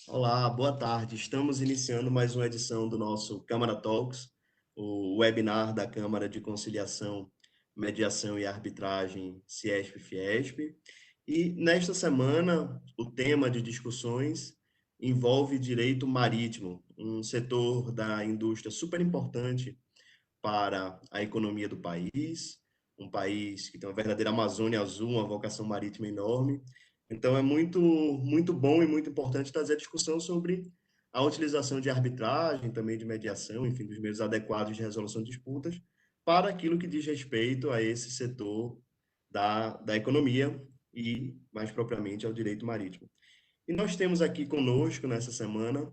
Olá, boa tarde. Estamos iniciando mais uma edição do nosso Câmara Talks, o webinar da Câmara de Conciliação, Mediação e Arbitragem CIESP-FIESP. E nesta semana, o tema de discussões envolve direito marítimo, um setor da indústria super importante para a economia do país, um país que tem uma verdadeira Amazônia azul, uma vocação marítima enorme. Então, é muito bom e muito importante trazer a discussão sobre a utilização de arbitragem, também de mediação, enfim, dos meios adequados de resolução de disputas, para aquilo que diz respeito a esse setor da economia e, mais propriamente, ao direito marítimo. E nós temos aqui conosco, nessa semana,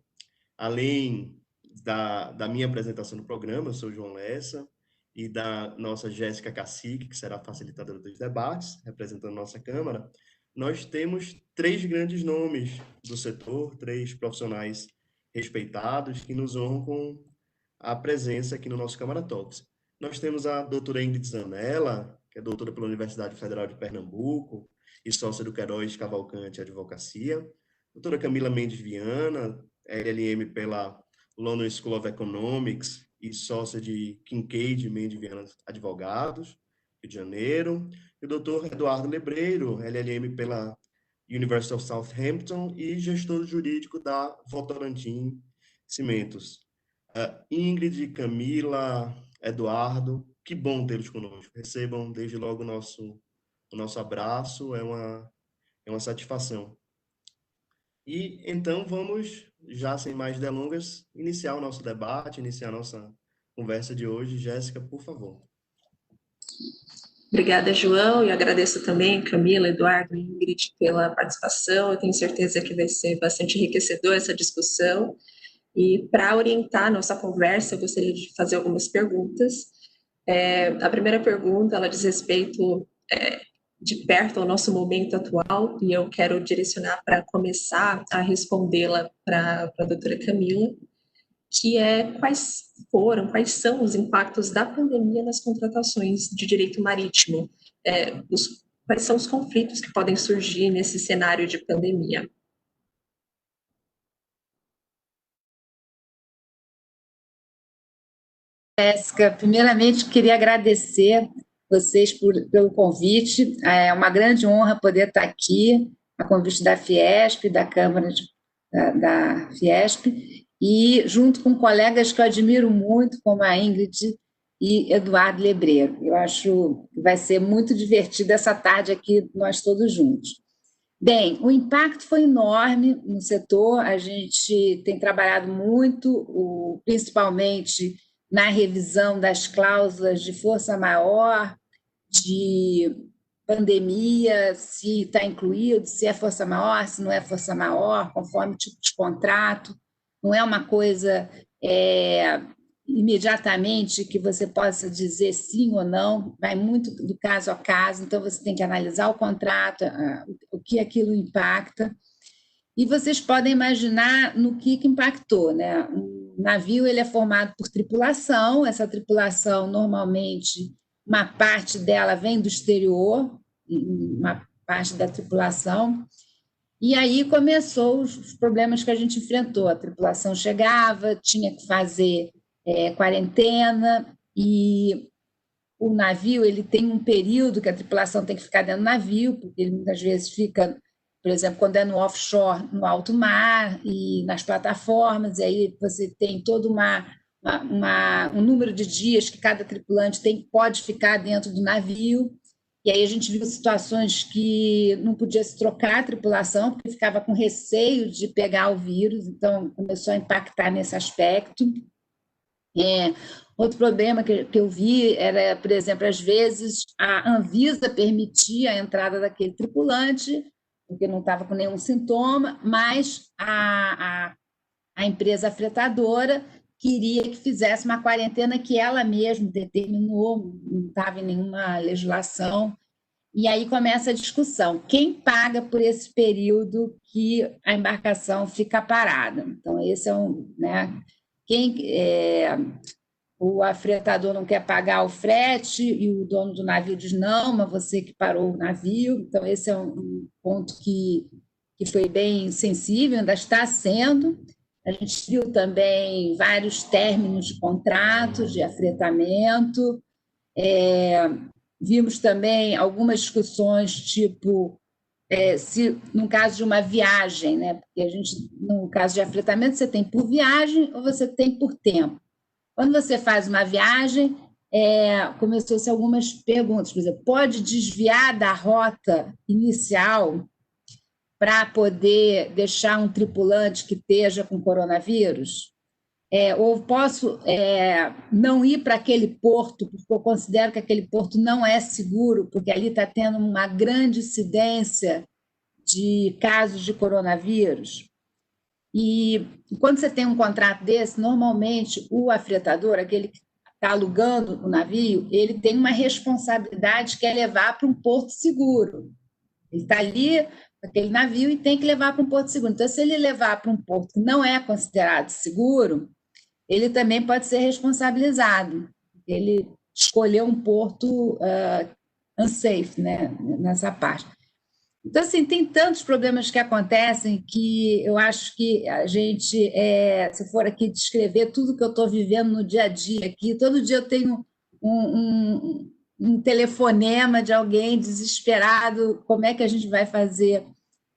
além da minha apresentação no programa, eu sou João Lessa, e da nossa Jéssica Cacique, que será facilitadora dos debates, representando nossa Câmara, nós temos três grandes nomes do setor, três profissionais respeitados que nos honram com a presença aqui no nosso Câmara Talks. Nós temos a doutora Ingrid Zanella, que é doutora pela Universidade Federal de Pernambuco e sócia do Queiroz Cavalcante Advocacia. Doutora Camila Mendes Viana, LLM pela London School of Economics e sócia de Kincaid Mendes Viana Advogados, Rio de Janeiro. E o doutor Eduardo Lebreiro, LLM pela University of Southampton e gestor jurídico da Votorantim Cimentos. Ingrid, Camila, Eduardo, que bom tê-los conosco. Recebam desde logo o nosso abraço, é uma satisfação. E então vamos, já sem mais delongas, iniciar o nosso debate, iniciar a nossa conversa de hoje. Jéssica, por favor. Obrigada, João, e agradeço também Camila, Eduardo e Ingrid pela participação. Eu tenho certeza que vai ser bastante enriquecedor essa discussão. E para orientar a nossa conversa, eu gostaria de fazer algumas perguntas. A primeira pergunta, ela diz respeito de perto ao nosso momento atual, e eu quero direcionar para começar a respondê-la para a doutora Camila, que é quais são os impactos da pandemia nas contratações de direito marítimo, quais são os conflitos que podem surgir nesse cenário de pandemia. Jéssica, primeiramente queria agradecer vocês pelo convite. É uma grande honra poder estar aqui, a convite da Fiesp, da Câmara da Fiesp, e junto com colegas que eu admiro muito, como a Ingrid e Eduardo Lebreiro. Eu acho que vai ser muito divertido essa tarde aqui, nós todos juntos. Bem, o impacto foi enorme no setor, a gente tem trabalhado muito, principalmente na revisão das cláusulas de força maior, de pandemia, se está incluído, se é força maior, se não é força maior, conforme o tipo de contrato. Não é uma coisa imediatamente que você possa dizer sim ou não, vai muito do caso a caso, então você tem que analisar o contrato, o que aquilo impacta, e vocês podem imaginar no que impactou, né? Um navio ele é formado por tripulação, essa tripulação normalmente uma parte dela vem do exterior, uma parte da tripulação, e aí começou os problemas que a gente enfrentou. A tripulação chegava, tinha que fazer quarentena, e o navio ele tem um período que a tripulação tem que ficar dentro do navio, porque ele muitas vezes fica, por exemplo, quando é no offshore, no alto mar e nas plataformas, e aí você tem todo um número de dias que cada tripulante pode ficar dentro do navio. E aí a gente viu situações que não podia se trocar a tripulação, porque ficava com receio de pegar o vírus, então começou a impactar nesse aspecto. Outro problema que eu vi era, por exemplo, às vezes a Anvisa permitia a entrada daquele tripulante, porque não estava com nenhum sintoma, mas a empresa fretadora queria que fizesse uma quarentena que ela mesma determinou, não estava em nenhuma legislação. E aí começa a discussão: quem paga por esse período que a embarcação fica parada? Então, esse é né? O afretador não quer pagar o frete e o dono do navio diz não, mas você que parou o navio. Então, esse é um ponto que que foi bem sensível, ainda está sendo. A gente viu também vários términos de contratos de afretamento, vimos também algumas discussões, tipo, se no caso de uma viagem, né? Porque a gente, no caso de afretamento, você tem por viagem ou você tem por tempo. Quando você faz uma viagem, começou-se algumas perguntas, por exemplo, pode desviar da rota inicial para poder deixar um tripulante que esteja com coronavírus? Ou posso não ir para aquele porto, porque eu considero que aquele porto não é seguro, porque ali está tendo uma grande incidência de casos de coronavírus. E quando você tem um contrato desse, normalmente o afretador, aquele que está alugando o navio, ele tem uma responsabilidade que é levar para um porto seguro. Ele está ali com aquele navio e tem que levar para um porto seguro. Então, se ele levar para um porto que não é considerado seguro, ele também pode ser responsabilizado. Ele escolheu um porto unsafe, né, nessa parte. Então, assim, tem tantos problemas que acontecem que eu acho que a gente, se for aqui descrever tudo que eu estou vivendo no dia a dia aqui, todo dia eu tenho um telefonema de alguém desesperado, como é que a gente vai fazer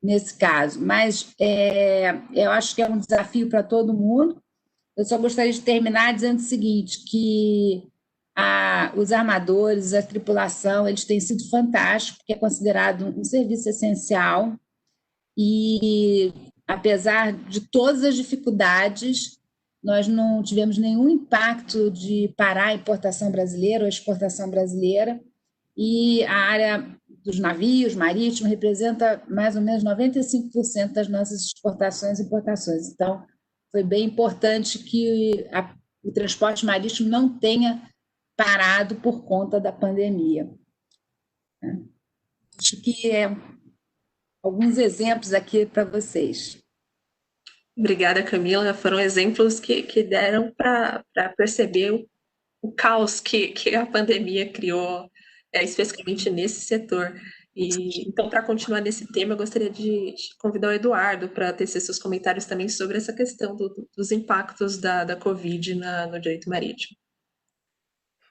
nesse caso? Mas eu acho que é um desafio para todo mundo. Eu só gostaria de terminar dizendo o seguinte, que os armadores, a tripulação, eles têm sido fantásticos, porque é considerado um serviço essencial e, apesar de todas as dificuldades, nós não tivemos nenhum impacto de parar a importação brasileira ou a exportação brasileira, e a área dos navios marítimos representa mais ou menos 95% das nossas exportações e importações. Então, foi bem importante que o transporte marítimo não tenha parado por conta da pandemia. Acho que alguns exemplos aqui para vocês. Obrigada, Camila. Foram exemplos que deram para perceber o caos que a pandemia criou, especificamente nesse setor. E, então, para continuar nesse tema, eu gostaria de convidar o Eduardo para tecer seus comentários também sobre essa questão dos impactos da Covid no direito marítimo.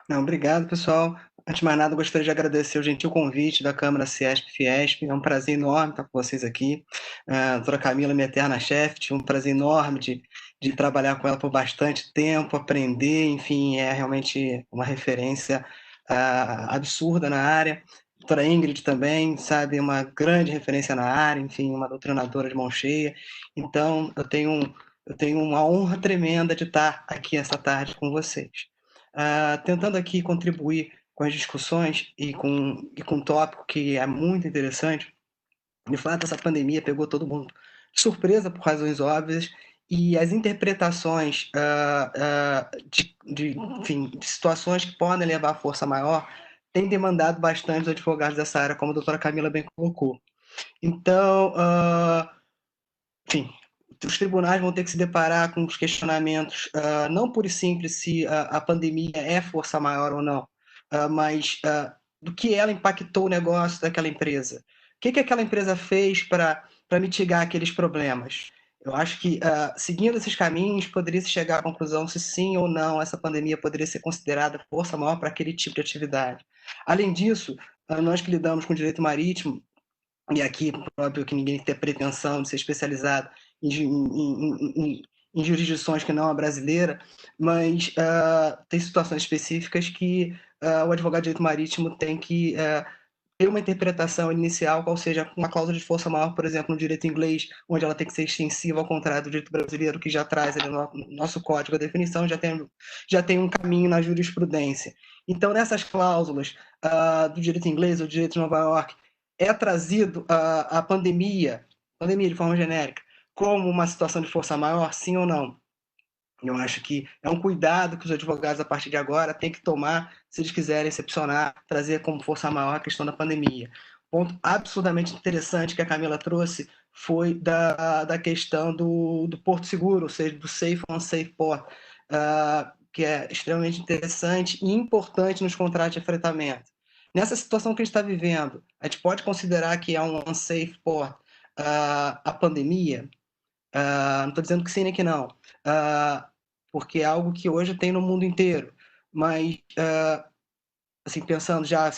Não, obrigado, pessoal. Antes de mais nada, gostaria de agradecer o gentil convite da Câmara CIESP-FIESP. É um prazer enorme estar com vocês aqui. A doutora Camila, minha eterna chefe, tive um prazer enorme de trabalhar com ela por bastante tempo, aprender, enfim, é realmente uma referência absurda na área. A doutora Ingrid também, sabe, uma grande referência na área, enfim, uma doutrinadora de mão cheia. Então, eu tenho uma honra tremenda de estar aqui essa tarde com vocês. Tentando aqui contribuir com as discussões e com um tópico que é muito interessante. De fato, essa pandemia pegou todo mundo de surpresa por razões óbvias, e as interpretações de situações que podem levar a força maior têm demandado bastante os advogados dessa área, como a doutora Camila bem colocou. Então, enfim, os tribunais vão ter que se deparar com os questionamentos, não pura e simples se a pandemia é força maior ou não, mas do que ela impactou o negócio daquela empresa. O que aquela empresa fez para mitigar aqueles problemas? Eu acho que, seguindo esses caminhos, poderia-se chegar à conclusão se sim ou não essa pandemia poderia ser considerada força maior para aquele tipo de atividade. Além disso, nós que lidamos com direito marítimo, e aqui, próprio que ninguém tem pretensão de ser especializado em jurisdições que não a brasileira, mas tem situações específicas que o advogado de direito marítimo tem que ter uma interpretação inicial, qual seja uma cláusula de força maior, por exemplo, no direito inglês, onde ela tem que ser extensiva ao contrário do direito brasileiro, que já traz ali no nosso código a definição, já tem um caminho na jurisprudência. Então, nessas cláusulas do direito inglês ou do direito de Nova York, é trazido a pandemia de forma genérica, como uma situação de força maior, sim ou não? Eu acho que é um cuidado que os advogados, a partir de agora, têm que tomar, se eles quiserem excepcionar, trazer como força maior a questão da pandemia. Ponto absurdamente interessante que a Camila trouxe foi da questão do porto seguro, ou seja, do safe on safe port, que é extremamente interessante e importante nos contratos de fretamento. Nessa situação que a gente está vivendo, a gente pode considerar que é um unsafe port a pandemia, não estou dizendo que sim nem que não, porque é algo que hoje tem no mundo inteiro, mas assim, pensando já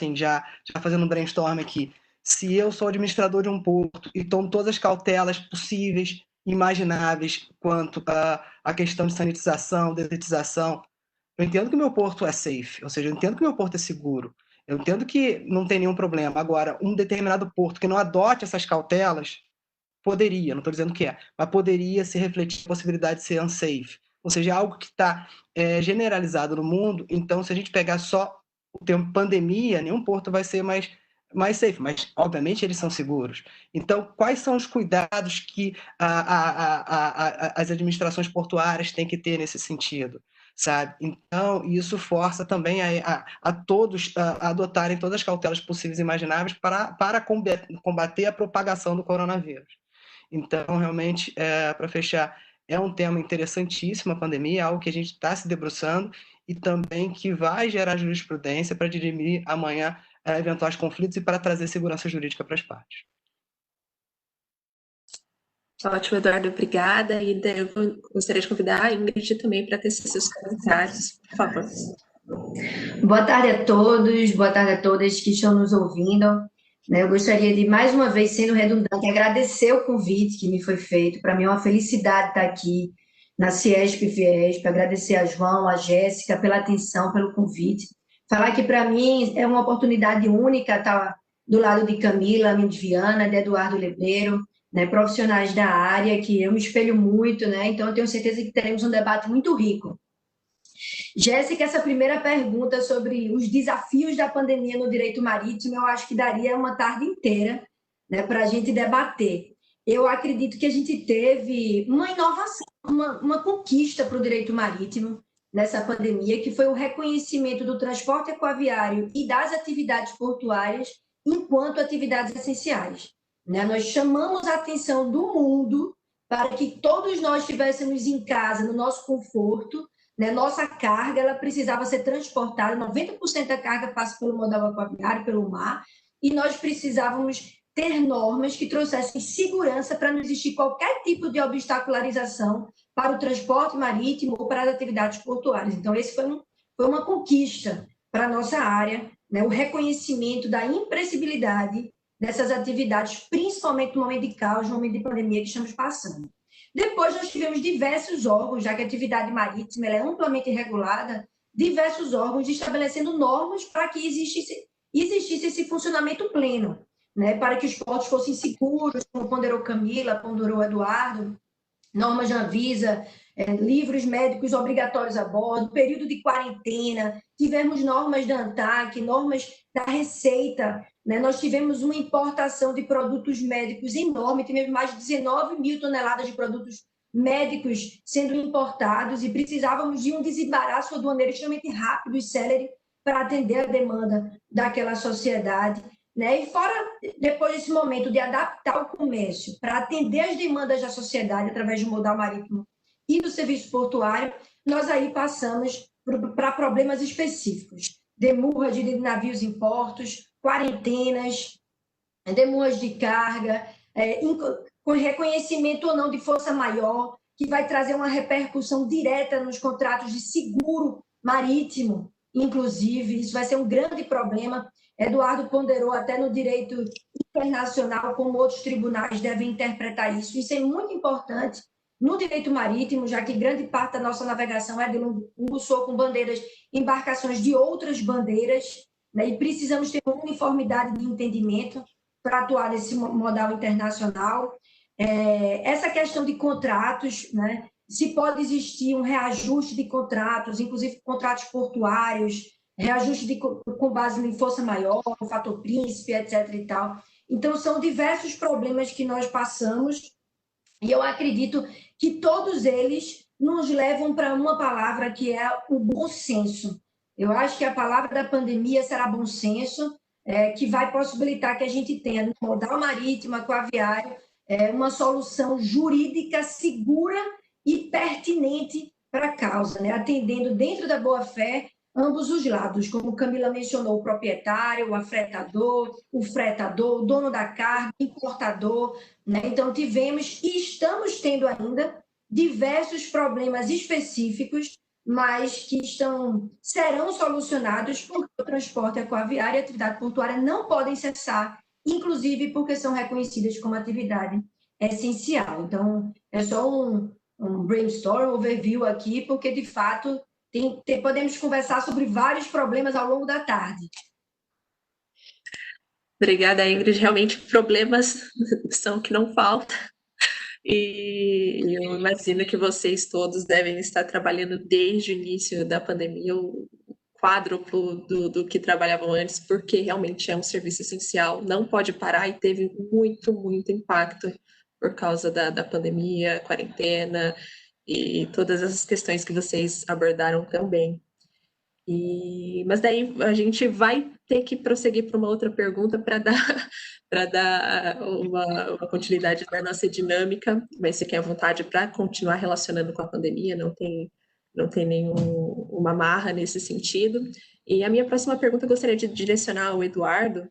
fazendo um brainstorm aqui, se eu sou administrador de um porto e tomo todas as cautelas possíveis, imagináveis, quanto à questão de sanitização, detetização, eu entendo que o meu porto é safe, ou seja, eu entendo que o meu porto é seguro, eu entendo que não tem nenhum problema. Agora, um determinado porto que não adote essas cautelas, poderia, não estou dizendo que é, mas poderia se refletir a possibilidade de ser unsafe. Ou seja, é algo que está generalizado no mundo, então se a gente pegar só o termo pandemia, nenhum porto vai ser mais safe, mas obviamente eles são seguros. Então, quais são os cuidados que as administrações portuárias têm que ter nesse sentido? Sabe? Então, isso força também a todos a adotarem todas as cautelas possíveis e imagináveis para combater a propagação do coronavírus. Então, realmente, para fechar, é um tema interessantíssimo a pandemia, é algo que a gente está se debruçando e também que vai gerar jurisprudência para dirimir amanhã eventuais conflitos e para trazer segurança jurídica para as partes. Ótimo, Eduardo, obrigada. E eu gostaria de convidar a Ingrid também para tecer seus comentários, por favor. Boa tarde a todos, boa tarde a todas que estão nos ouvindo. Eu gostaria de, mais uma vez, sendo redundante, agradecer o convite que me foi feito. Para mim é uma felicidade estar aqui na CIESP e Fiesp, agradecer a João, a Jéssica pela atenção, pelo convite. Falar que, para mim, é uma oportunidade única estar do lado de Camila Mendiviana, de Eduardo Lebreiro, profissionais da área, que eu me espelho muito, então eu tenho certeza que teremos um debate muito rico. Jéssica, essa primeira pergunta sobre os desafios da pandemia no direito marítimo, eu acho que daria uma tarde inteira para a gente debater. Eu acredito que a gente teve uma inovação, uma conquista para o direito marítimo nessa pandemia, que foi o reconhecimento do transporte aquaviário e das atividades portuárias enquanto atividades essenciais. Nós chamamos a atenção do mundo para que todos nós estivéssemos em casa, no nosso conforto. Nossa carga ela precisava ser transportada, 90% da carga passa pelo modal aquaviário, pelo mar, e nós precisávamos ter normas que trouxessem segurança para não existir qualquer tipo de obstacularização para o transporte marítimo ou para as atividades portuárias. Então, esse foi uma conquista para a nossa área, o reconhecimento da imprescindibilidade dessas atividades, principalmente no momento de caos, no momento de pandemia que estamos passando. Depois, nós tivemos diversos órgãos, já que a atividade marítima ela é amplamente regulada, diversos órgãos estabelecendo normas para que existisse esse funcionamento pleno, para que os portos fossem seguros, como ponderou Camila, ponderou Eduardo, normas da Anvisa, livros médicos obrigatórios a bordo, período de quarentena, tivemos normas da ANTAC, normas da Receita, nós tivemos uma importação de produtos médicos enorme, tivemos mais de 19 mil toneladas de produtos médicos sendo importados e precisávamos de um desembaraço aduaneiro extremamente rápido e célere para atender a demanda daquela sociedade. E fora, depois desse momento de adaptar o comércio para atender as demandas da sociedade através do modal marítimo e do serviço portuário, nós aí passamos para problemas específicos. Demurra de navios em portos, quarentenas, demurras de carga, com reconhecimento ou não de força maior, que vai trazer uma repercussão direta nos contratos de seguro marítimo, inclusive, isso vai ser um grande problema. Eduardo ponderou até no direito internacional como outros tribunais devem interpretar isso. Isso é muito importante no direito marítimo, já que grande parte da nossa navegação é de longo sul com bandeiras, embarcações de outras bandeiras, e precisamos ter uma uniformidade de entendimento para atuar nesse modal internacional. Essa questão de contratos, se pode existir um reajuste de contratos, inclusive contratos portuários, reajuste com base em força maior, fator príncipe, etc. e tal. Então, são diversos problemas que nós passamos e eu acredito que todos eles nos levam para uma palavra que é o bom senso. Eu acho que a palavra da pandemia será bom senso, que vai possibilitar que a gente tenha no modal marítimo, aquaviário, uma solução jurídica segura e pertinente para a causa, atendendo dentro da boa-fé ambos os lados, como Camila mencionou, o proprietário, o afretador, o fretador, o dono da carga, o importador, né? Então, tivemos e estamos tendo ainda diversos problemas específicos, mas que serão solucionados porque o transporte aquaviário e a atividade portuária não podem cessar, inclusive porque são reconhecidas como atividade essencial. Então, é só um brainstorm, um overview aqui, porque, de fato, podemos conversar sobre vários problemas ao longo da tarde. Obrigada, Ingrid. Realmente, problemas são que não faltam. E eu imagino que vocês todos devem estar trabalhando desde o início da pandemia, o quádruplo do que trabalhavam antes, porque realmente é um serviço essencial, não pode parar e teve muito, muito impacto por causa da pandemia, quarentena e todas essas questões que vocês abordaram também. Mas daí a gente vai ter que prosseguir para uma outra pergunta para dar uma continuidade na nossa dinâmica, mas você quer à vontade para continuar relacionando com a pandemia, não tem nenhuma amarra nesse sentido. E a minha próxima pergunta eu gostaria de direcionar ao Eduardo,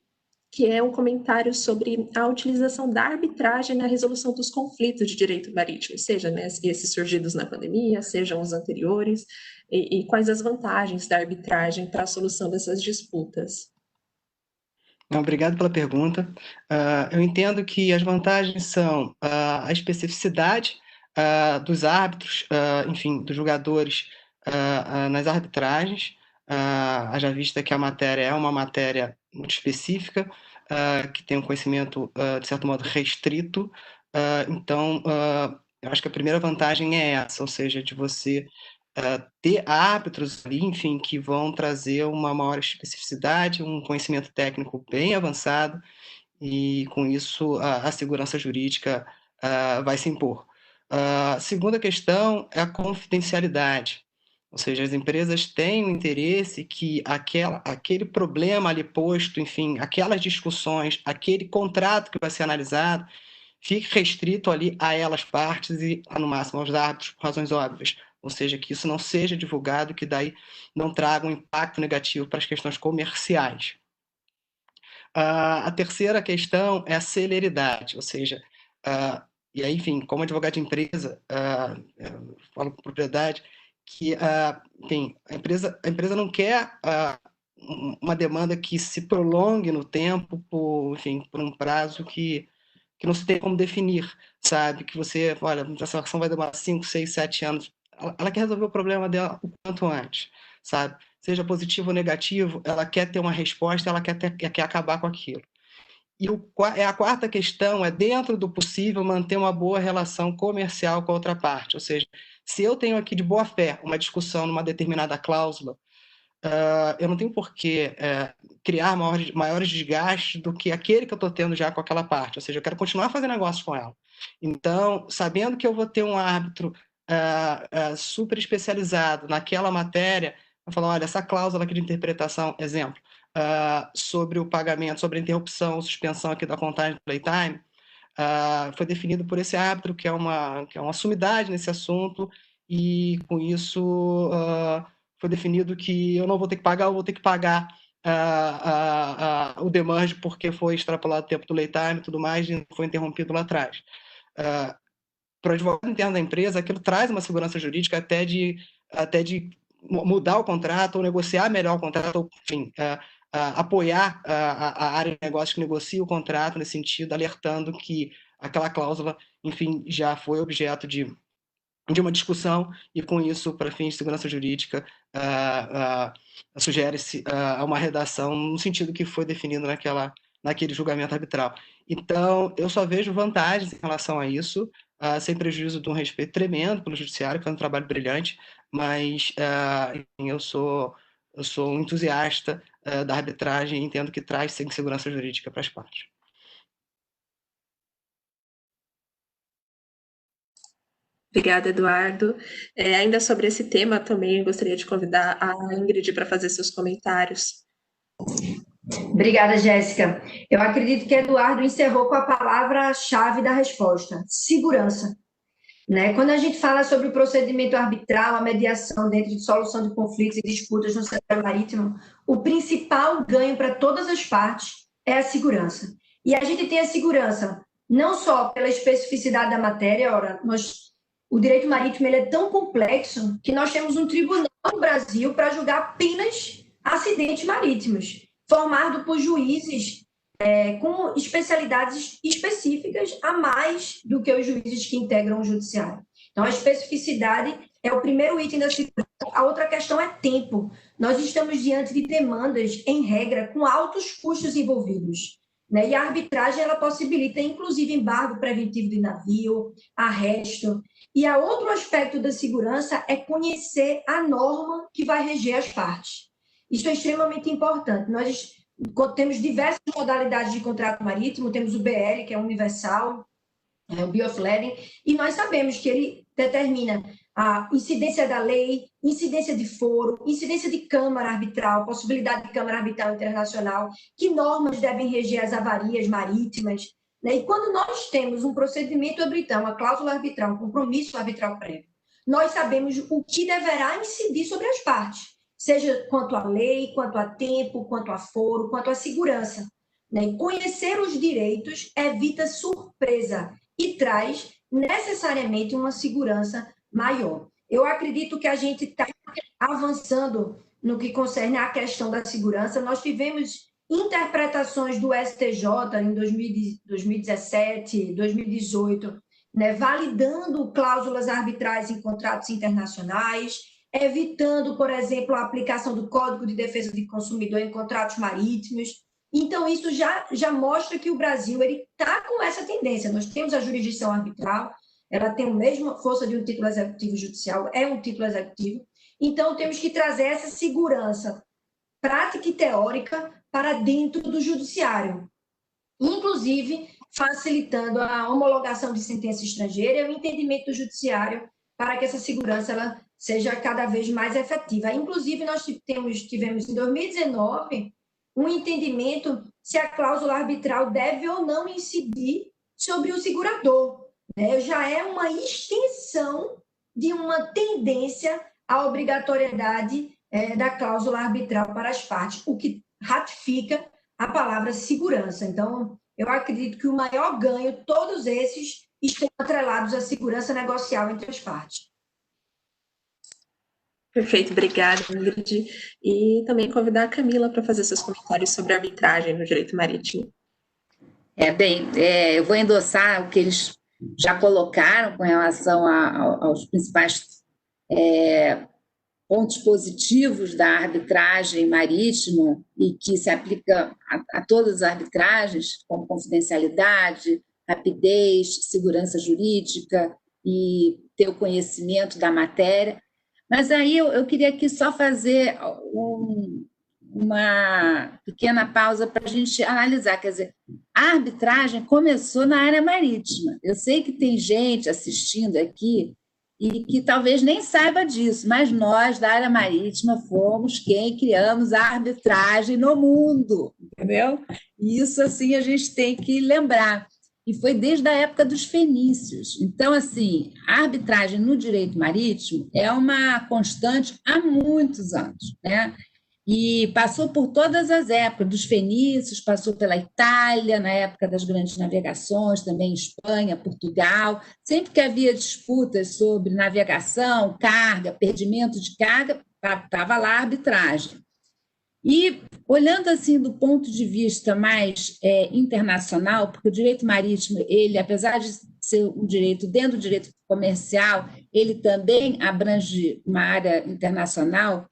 que é um comentário sobre a utilização da arbitragem na resolução dos conflitos de direito marítimo, seja, né, esses surgidos na pandemia, sejam os anteriores, e quais as vantagens da arbitragem para a solução dessas disputas. Obrigado pela pergunta. Eu entendo que as vantagens são a especificidade dos árbitros, enfim, dos julgadores nas arbitragens, haja vista que a matéria é uma matéria muito específica, que tem um conhecimento, de certo modo, restrito. Então, eu acho que a primeira vantagem é essa, ou seja, de você ter árbitros ali, enfim, que vão trazer uma maior especificidade, um conhecimento técnico bem avançado, e com isso a segurança jurídica vai se impor. A segunda questão é a confidencialidade, ou seja, as empresas têm o interesse que aquele problema ali posto, enfim, aquelas discussões, aquele contrato que vai ser analisado, fique restrito ali a elas partes e, no máximo, aos árbitros, por razões óbvias. Ou seja, que isso não seja divulgado, que daí não traga um impacto negativo para as questões comerciais. A terceira questão é a celeridade, ou seja, e aí, enfim, como advogado de empresa, falo com propriedade, que enfim, a empresa não quer uma demanda que se prolongue no tempo, por um prazo que não se tem como definir, sabe? Que você, olha, essa ação vai demorar 5, 6, 7 anos. Ela quer resolver o problema dela o quanto antes, sabe? Seja positivo ou negativo, ela quer ter uma resposta, ela quer acabar com aquilo. E a quarta questão é, dentro do possível, manter uma boa relação comercial com a outra parte. Ou seja, se eu tenho aqui de boa fé uma discussão numa determinada cláusula, eu não tenho por que criar maiores desgastes do que aquele que eu estou tendo já com aquela parte. Ou seja, eu quero continuar fazendo negócios com ela. Então, sabendo que eu vou ter um árbitro super especializado naquela matéria, eu falo, olha, essa cláusula aqui de interpretação, exemplo, sobre o pagamento, sobre a interrupção ou suspensão aqui da contagem do playtime, foi definido por esse árbitro, que é uma sumidade nesse assunto, e com isso foi definido que eu não vou ter que pagar, eu vou ter que pagar o demerge porque foi extrapolado o tempo do laytime e tudo mais, e foi interrompido lá atrás. Para o advogado interno da empresa, aquilo traz uma segurança jurídica até de mudar o contrato, ou negociar melhor o contrato, ou, enfim, apoiar a área de negócio que negocia o contrato nesse sentido, alertando que aquela cláusula, enfim, já foi objeto de uma discussão, e com isso, para fins de segurança jurídica, sugere-se uma redação no sentido que foi definido naquele julgamento arbitral. Então, eu só vejo vantagens em relação a isso, sem prejuízo de um respeito tremendo pelo judiciário, que é um trabalho brilhante, mas enfim, eu sou um entusiasta da arbitragem e entendo que traz segurança jurídica para as partes. Obrigada, Eduardo. Ainda sobre esse tema, também gostaria de convidar a Ingrid para fazer seus comentários. Obrigada, Jéssica. Eu acredito que Eduardo encerrou com a palavra-chave da resposta: segurança. né? Quando a gente fala sobre o procedimento arbitral, a mediação dentro de solução de conflitos e disputas no setor marítimo, o principal ganho para todas as partes é a segurança. E a gente tem a segurança não só pela especificidade da matéria, ora, o direito marítimo ele é tão complexo que nós temos um tribunal no Brasil para julgar apenas acidentes marítimos, formado por juízes com especialidades específicas a mais do que os juízes que integram o judiciário. Então, a especificidade é o primeiro item da segurança. A outra questão é tempo. Nós estamos diante de demandas, em regra, com altos custos envolvidos, né? E a arbitragem ela possibilita, inclusive, embargo preventivo de navio, arresto. E a outro aspecto da segurança é conhecer a norma que vai reger as partes. Isso é extremamente importante. Nós temos diversas modalidades de contrato marítimo, temos o BL, que é universal, o Bill of Lading, e nós sabemos que ele determina a incidência da lei, incidência de foro, incidência de câmara arbitral, possibilidade de câmara arbitral internacional, que normas devem reger as avarias marítimas, né? E quando nós temos um procedimento arbitral, uma cláusula arbitral, um compromisso arbitral prévio, nós sabemos o que deverá incidir sobre as partes, seja quanto à lei, quanto a tempo, quanto a foro, quanto à segurança, né? E conhecer os direitos evita surpresa e traz necessariamente uma segurança maior. Eu acredito que a gente está avançando no que concerne à questão da segurança. Nós tivemos interpretações do STJ em 2017, 2018, né, validando cláusulas arbitrais em contratos internacionais, evitando, por exemplo, a aplicação do Código de Defesa do Consumidor em contratos marítimos. Então, isso já mostra que o Brasil está com essa tendência. Nós temos a jurisdição arbitral, ela tem a mesma força de um título executivo judicial, é um título executivo. Então, temos que trazer essa segurança prática e teórica para dentro do judiciário, inclusive facilitando a homologação de sentença estrangeira e o entendimento do judiciário para que essa segurança ela seja cada vez mais efetiva. Inclusive, nós tivemos em 2019 um entendimento se a cláusula arbitral deve ou não incidir sobre o segurador, né? Já é uma extensão de uma tendência à obrigatoriedade da cláusula arbitral para as partes, o que ratifica a palavra segurança. Então, eu acredito que o maior ganho, todos esses, estão atrelados à segurança negocial entre as partes. Perfeito, obrigada, Ingrid. E também convidar a Camila para fazer seus comentários sobre a arbitragem no direito marítimo. Eu vou endossar o que eles já colocaram com relação aos principais pontos positivos da arbitragem marítima e que se aplica a todas as arbitragens, como confidencialidade, rapidez, segurança jurídica e ter o conhecimento da matéria. Mas aí eu queria aqui só fazer uma pequena pausa para a gente analisar. Quer dizer, a arbitragem começou na área marítima. Eu sei que tem gente assistindo aqui e que talvez nem saiba disso, mas nós, da área marítima, fomos quem criamos a arbitragem no mundo, entendeu? E isso, assim, a gente tem que lembrar. E foi desde a época dos fenícios. Então, assim, a arbitragem no direito marítimo é uma constante há muitos anos, né? E passou por todas as épocas, dos fenícios, passou pela Itália, na época das grandes navegações, também Espanha, Portugal. Sempre que havia disputas sobre navegação, carga, perdimento de carga, estava lá a arbitragem. E, olhando assim do ponto de vista mais internacional, porque o direito marítimo, ele, apesar de ser um direito dentro do direito comercial, ele também abrange uma área internacional.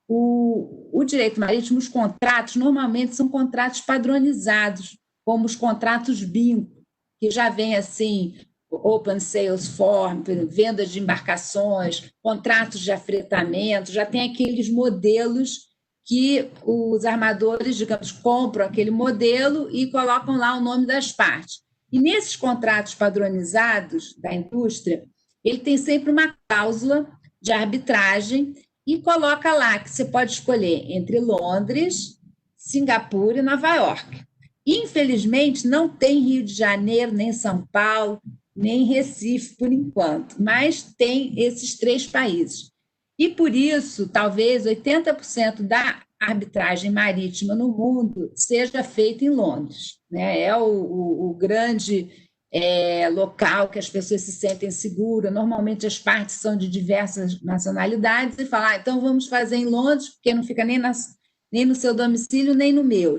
O direito marítimo, os contratos, normalmente são contratos padronizados, como os contratos BIM, que já vem assim, Open Sales Form, vendas de embarcações, contratos de afretamento, já tem aqueles modelos que os armadores, digamos, compram aquele modelo e colocam lá o nome das partes. E nesses contratos padronizados da indústria, ele tem sempre uma cláusula de arbitragem e coloca lá que você pode escolher entre Londres, Singapura e Nova York. Infelizmente, não tem Rio de Janeiro, nem São Paulo, nem Recife, por enquanto, mas tem esses 3 países. E, por isso, talvez 80% da arbitragem marítima no mundo seja feita em Londres, né? É o grande local que as pessoas se sentem seguras. Normalmente, as partes são de diversas nacionalidades e falam, então vamos fazer em Londres, porque não fica nem no seu domicílio, nem no meu.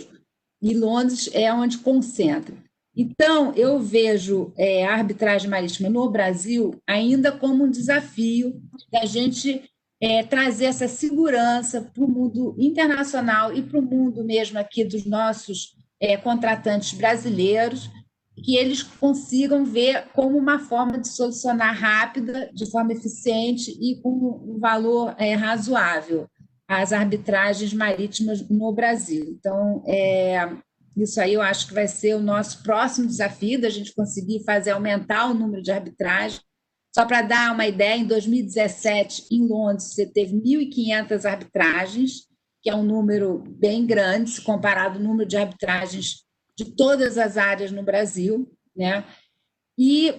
E Londres é onde concentra. Então, eu vejo a arbitragem marítima no Brasil ainda como um desafio da gente trazer essa segurança para o mundo internacional e para o mundo mesmo aqui dos nossos contratantes brasileiros, que eles consigam ver como uma forma de solucionar rápida, de forma eficiente e com um valor razoável as arbitragens marítimas no Brasil. Então, isso aí eu acho que vai ser o nosso próximo desafio, da gente conseguir fazer aumentar o número de arbitragens. Só para dar uma ideia, em 2017, em Londres, você teve 1.500 arbitragens, que é um número bem grande, se comparado ao número de arbitragens de todas as áreas no Brasil, né? E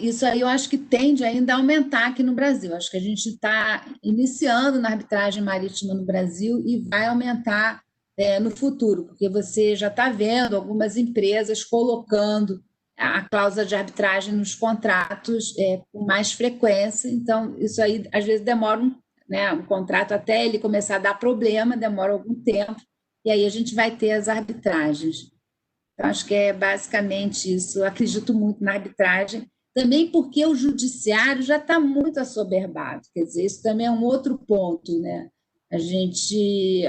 isso aí eu acho que tende ainda a aumentar aqui no Brasil. Acho que a gente está iniciando na arbitragem marítima no Brasil e vai aumentar no futuro, porque você já está vendo algumas empresas colocando a cláusula de arbitragem nos contratos com mais frequência. Então, isso aí às vezes demora um contrato até ele começar a dar problema, demora algum tempo, e aí a gente vai ter as arbitragens. Então, acho que é basicamente isso. Eu acredito muito na arbitragem, também porque o judiciário já está muito assoberbado. Quer dizer, isso também é um outro ponto, né? A gente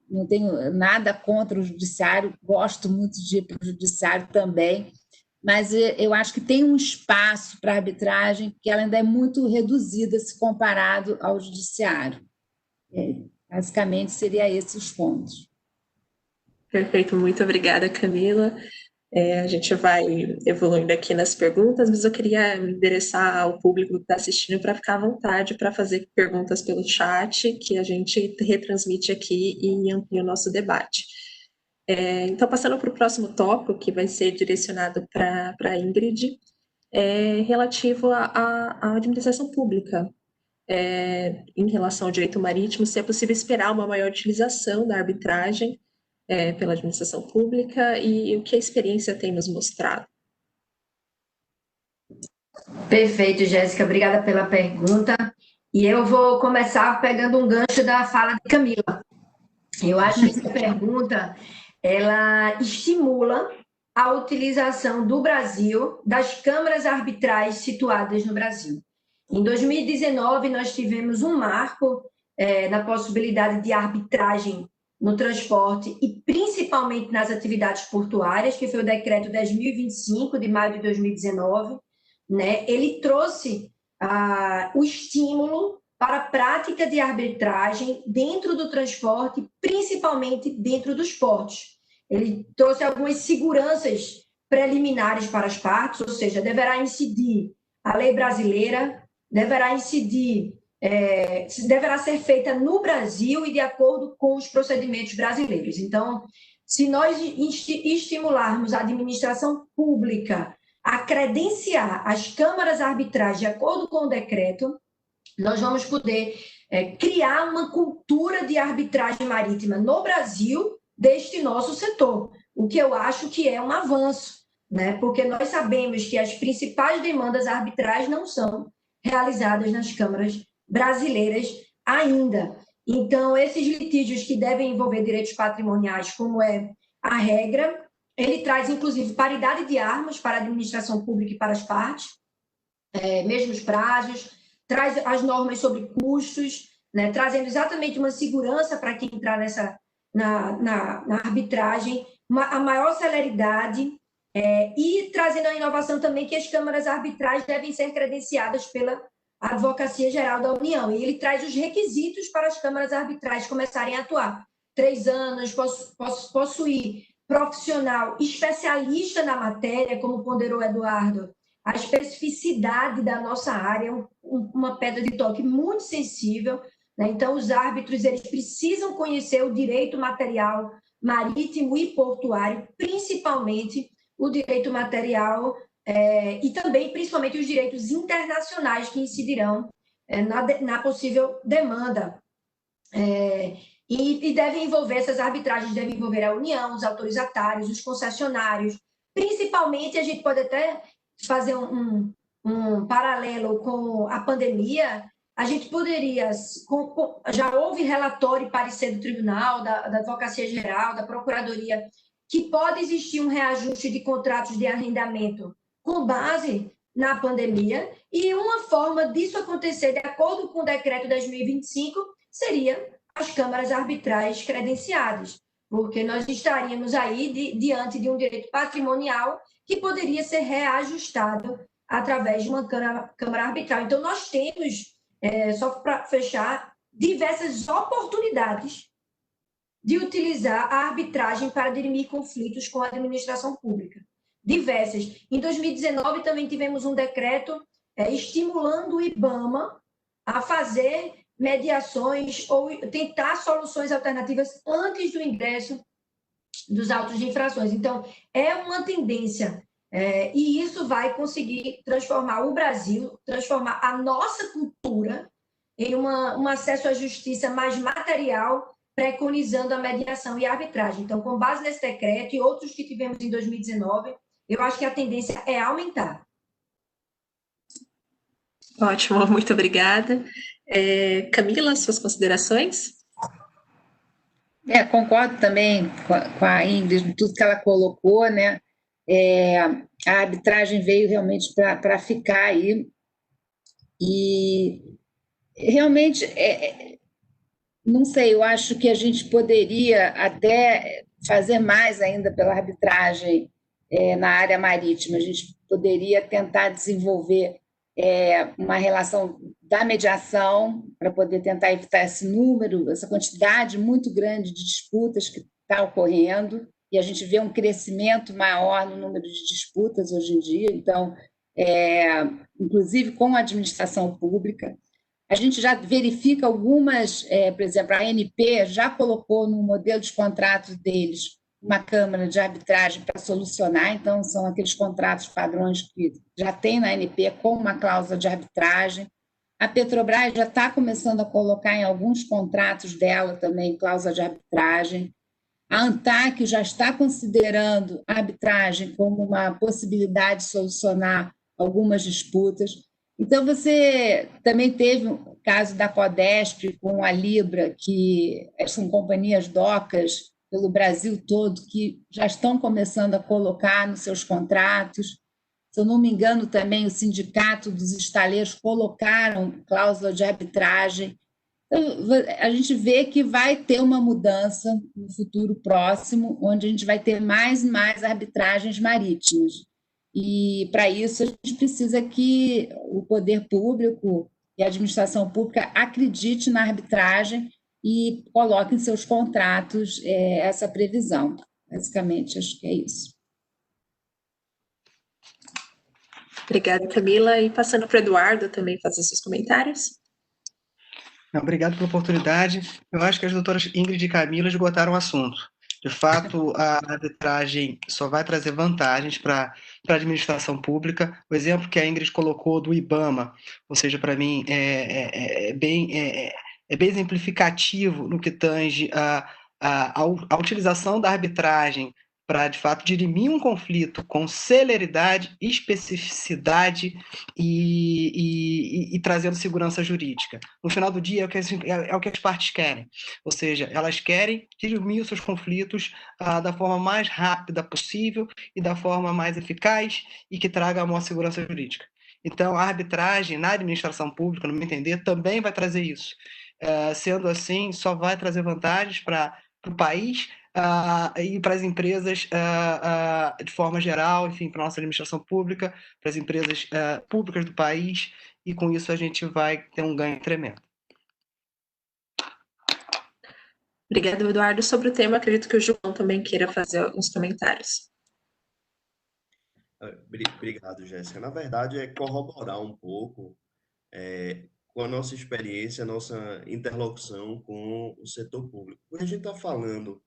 não tenho nada contra o judiciário, gosto muito de ir para o judiciário também, mas eu acho que tem um espaço para a arbitragem que ela ainda é muito reduzida se comparado ao judiciário. Basicamente, seria esses os pontos. Perfeito, muito obrigada, Camila. A gente vai evoluindo aqui nas perguntas, mas eu queria me endereçar ao público que está assistindo para ficar à vontade para fazer perguntas pelo chat, que a gente retransmite aqui e amplia o nosso debate. Então, passando para o próximo tópico, que vai ser direcionado para a Ingrid, relativo à administração pública. Em relação ao direito marítimo, se é possível esperar uma maior utilização da arbitragem pela administração pública e o que a experiência tem nos mostrado. Perfeito, Jéssica, obrigada pela pergunta. E eu vou começar pegando um gancho da fala de Camila. Eu acho que essa pergunta, ela estimula a utilização do Brasil das câmaras arbitrais situadas no Brasil. Em 2019, nós tivemos um marco na possibilidade de arbitragem no transporte e principalmente nas atividades portuárias, que foi o decreto 10.025 de maio de 2019, né? Ele trouxe o estímulo para a prática de arbitragem dentro do transporte, principalmente dentro dos portos. Ele trouxe algumas seguranças preliminares para as partes, ou seja, deverá incidir a lei brasileira, deverá incidir deverá ser feita no Brasil e de acordo com os procedimentos brasileiros. Então, se nós estimularmos a administração pública a credenciar as câmaras arbitrais de acordo com o decreto, nós vamos poder criar uma cultura de arbitragem marítima no Brasil deste nosso setor, o que eu acho que é um avanço, né? Porque nós sabemos que as principais demandas arbitrais não são realizadas nas câmaras brasileiras ainda. Então, esses litígios que devem envolver direitos patrimoniais, como é a regra, ele traz, inclusive, paridade de armas para a administração pública e para as partes, mesmos prazos, traz as normas sobre custos, né, trazendo exatamente uma segurança para quem entrar na arbitragem, a maior celeridade, e trazendo a inovação também que as câmaras arbitrais devem ser credenciadas pela Advocacia Geral da União, e ele traz os requisitos para as câmaras arbitrais começarem a atuar. 3 anos, possuir profissional especialista na matéria, como ponderou Eduardo, a especificidade da nossa área, uma pedra de toque muito sensível, né? Então, os árbitros eles precisam conhecer o direito material marítimo e portuário, principalmente o direito material e também, principalmente, os direitos internacionais que incidirão na possível demanda. E devem envolver, essas arbitragens devem envolver a União, os autorizatários, os concessionários. Principalmente, a gente pode até fazer um paralelo com a pandemia. A gente poderia, já houve relatório e parecer do Tribunal, da Advocacia Geral, da Procuradoria, que pode existir um reajuste de contratos de arrendamento com base na pandemia, e uma forma disso acontecer, de acordo com o decreto 10.025, seria as câmaras arbitrais credenciadas, porque nós estaríamos aí diante de um direito patrimonial que poderia ser reajustado através de uma câmara arbitral. Então, nós temos, só para fechar, diversas oportunidades de utilizar a arbitragem para dirimir conflitos com a administração pública. Diversas. Em 2019, também tivemos um decreto estimulando o IBAMA a fazer mediações ou tentar soluções alternativas antes do ingresso dos autos de infrações. Então, é uma tendência, e isso vai conseguir transformar o Brasil, transformar a nossa cultura em um acesso à justiça mais material, preconizando a mediação e a arbitragem. Então, com base nesse decreto e outros que tivemos em 2019, eu acho que a tendência é aumentar. Ótimo, muito obrigada. Camila, suas considerações? Concordo também com a Ingrid, tudo que ela colocou, né? A arbitragem veio realmente para ficar aí, e realmente, não sei, eu acho que a gente poderia até fazer mais ainda pela arbitragem na área marítima. A gente poderia tentar desenvolver uma relação da mediação para poder tentar evitar esse número, essa quantidade muito grande de disputas que está ocorrendo, e a gente vê um crescimento maior no número de disputas hoje em dia. Então, inclusive com a administração pública, a gente já verifica algumas, por exemplo, a ANP já colocou no modelo de contratos deles uma câmara de arbitragem para solucionar. Então, são aqueles contratos padrões que já tem na ANP com uma cláusula de arbitragem. A Petrobras já está começando a colocar em alguns contratos dela também cláusula de arbitragem. A ANTAC já está considerando a arbitragem como uma possibilidade de solucionar algumas disputas. Então, você também teve o caso da Codesp com a Libra, que são companhias docas pelo Brasil todo, que já estão começando a colocar nos seus contratos. Se eu não me engano, também o Sindicato dos Estaleiros colocaram cláusula de arbitragem. Então, a gente vê que vai ter uma mudança no futuro próximo, onde a gente vai ter mais e mais arbitragens marítimas. E, para isso, a gente precisa que o poder público e a administração pública acredite na arbitragem e coloque em seus contratos essa previsão. Basicamente, acho que é isso. Obrigada, Camila. E passando para o Eduardo também fazer seus comentários. Obrigado pela oportunidade. Eu acho que as doutoras Ingrid e Camila esgotaram o assunto. De fato, a arbitragem só vai trazer vantagens para a administração pública. O exemplo que a Ingrid colocou do IBAMA, ou seja, para mim, é bem exemplificativo no que tange a utilização da arbitragem para, de fato, dirimir um conflito com celeridade, especificidade e trazendo segurança jurídica. No final do dia, é o que as partes querem. Ou seja, elas querem dirimir os seus conflitos da forma mais rápida possível e da forma mais eficaz e que traga a maior segurança jurídica. Então, a arbitragem na administração pública, no meu entender, também vai trazer isso. Sendo assim, só vai trazer vantagens para o país, e para as empresas de forma geral, enfim, para a nossa administração pública, para as empresas públicas do país, e com isso a gente vai ter um ganho tremendo. Obrigada, Eduardo. Sobre o tema, acredito que o João também queira fazer alguns comentários. Obrigado, Jéssica. Na verdade, é corroborar um pouco com a nossa experiência, a nossa interlocução com o setor público. Quando a gente está falando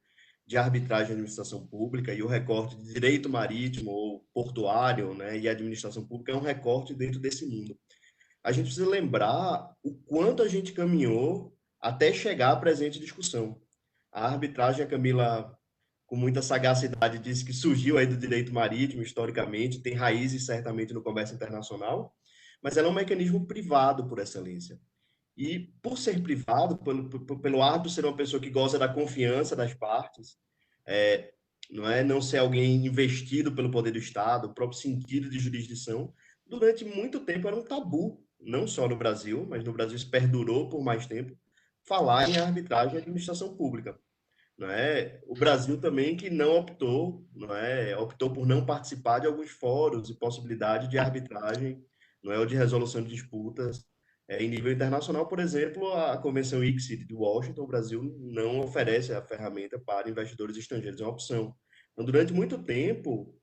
de arbitragem e administração pública, e o recorte de direito marítimo ou portuário, né, e administração pública é um recorte dentro desse mundo. A gente precisa lembrar o quanto a gente caminhou até chegar à presente discussão. A arbitragem, a Camila, com muita sagacidade, disse que surgiu aí do direito marítimo, historicamente, tem raízes certamente no comércio internacional, mas ela é um mecanismo privado por excelência. E por ser privado, pelo ato de ser uma pessoa que goza da confiança das partes, não ser alguém investido pelo poder do Estado, o próprio sentido de jurisdição, durante muito tempo era um tabu, não só no Brasil, mas no Brasil isso perdurou por mais tempo, falar em arbitragem e administração pública. Não é? O Brasil também que não optou, optou por não participar de alguns fóruns e possibilidade de arbitragem, ou de resolução de disputas em nível internacional. Por exemplo, a Convenção ICSID de Washington, o Brasil não oferece a ferramenta para investidores estrangeiros, é uma opção. Então, durante muito tempo,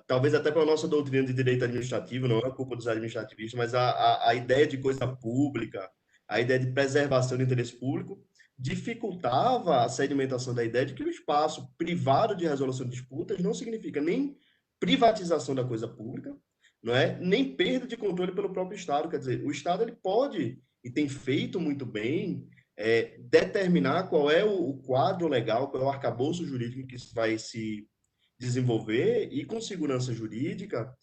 talvez até pela nossa doutrina de direito administrativo, não é culpa dos administrativistas, mas a ideia de coisa pública, a ideia de preservação do interesse público, dificultava a sedimentação da ideia de que o espaço privado de resolução de disputas não significa nem privatização da coisa pública, nem perda de controle pelo próprio Estado. Quer dizer, o Estado ele pode, e tem feito muito bem, determinar qual é o quadro legal, qual é o arcabouço jurídico que vai se desenvolver e, com segurança jurídica,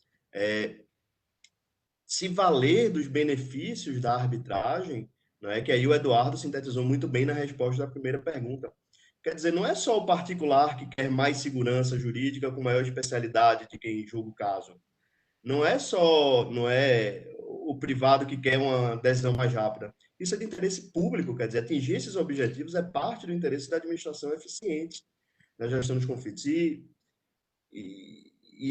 se valer dos benefícios da arbitragem, que aí o Eduardo sintetizou muito bem na resposta da primeira pergunta. Quer dizer, não é só o particular que quer mais segurança jurídica com maior especialidade de quem julga o caso. Não é só o privado que quer uma decisão mais rápida. Isso é de interesse público, quer dizer, atingir esses objetivos é parte do interesse da administração eficiente na gestão dos conflitos. E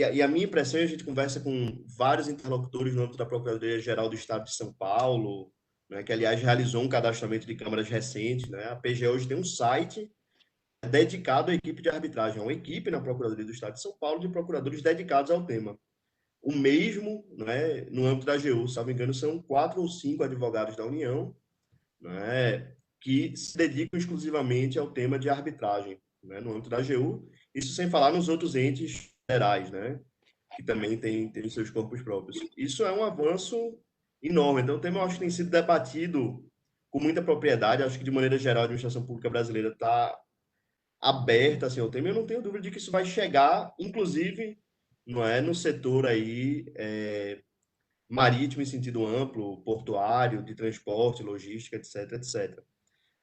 a minha impressão, a gente conversa com vários interlocutores no âmbito da Procuradoria-Geral do Estado de São Paulo, que, aliás, realizou um cadastramento de câmaras recente. A PGE hoje tem um site dedicado à equipe de arbitragem, uma equipe na Procuradoria do Estado de São Paulo de procuradores dedicados ao tema. O mesmo, no âmbito da AGU, se não me engano, são 4 ou 5 advogados da União, que se dedicam exclusivamente ao tema de arbitragem, no âmbito da AGU, isso sem falar nos outros entes federais, que também têm seus corpos próprios. Isso é um avanço enorme. Então, o tema, eu acho que tem sido debatido com muita propriedade. Acho que, de maneira geral, a administração pública brasileira está aberta assim, ao tema. Eu não tenho dúvida de que isso vai chegar, inclusive, no setor aí, marítimo em sentido amplo, portuário, de transporte, logística, etc, etc.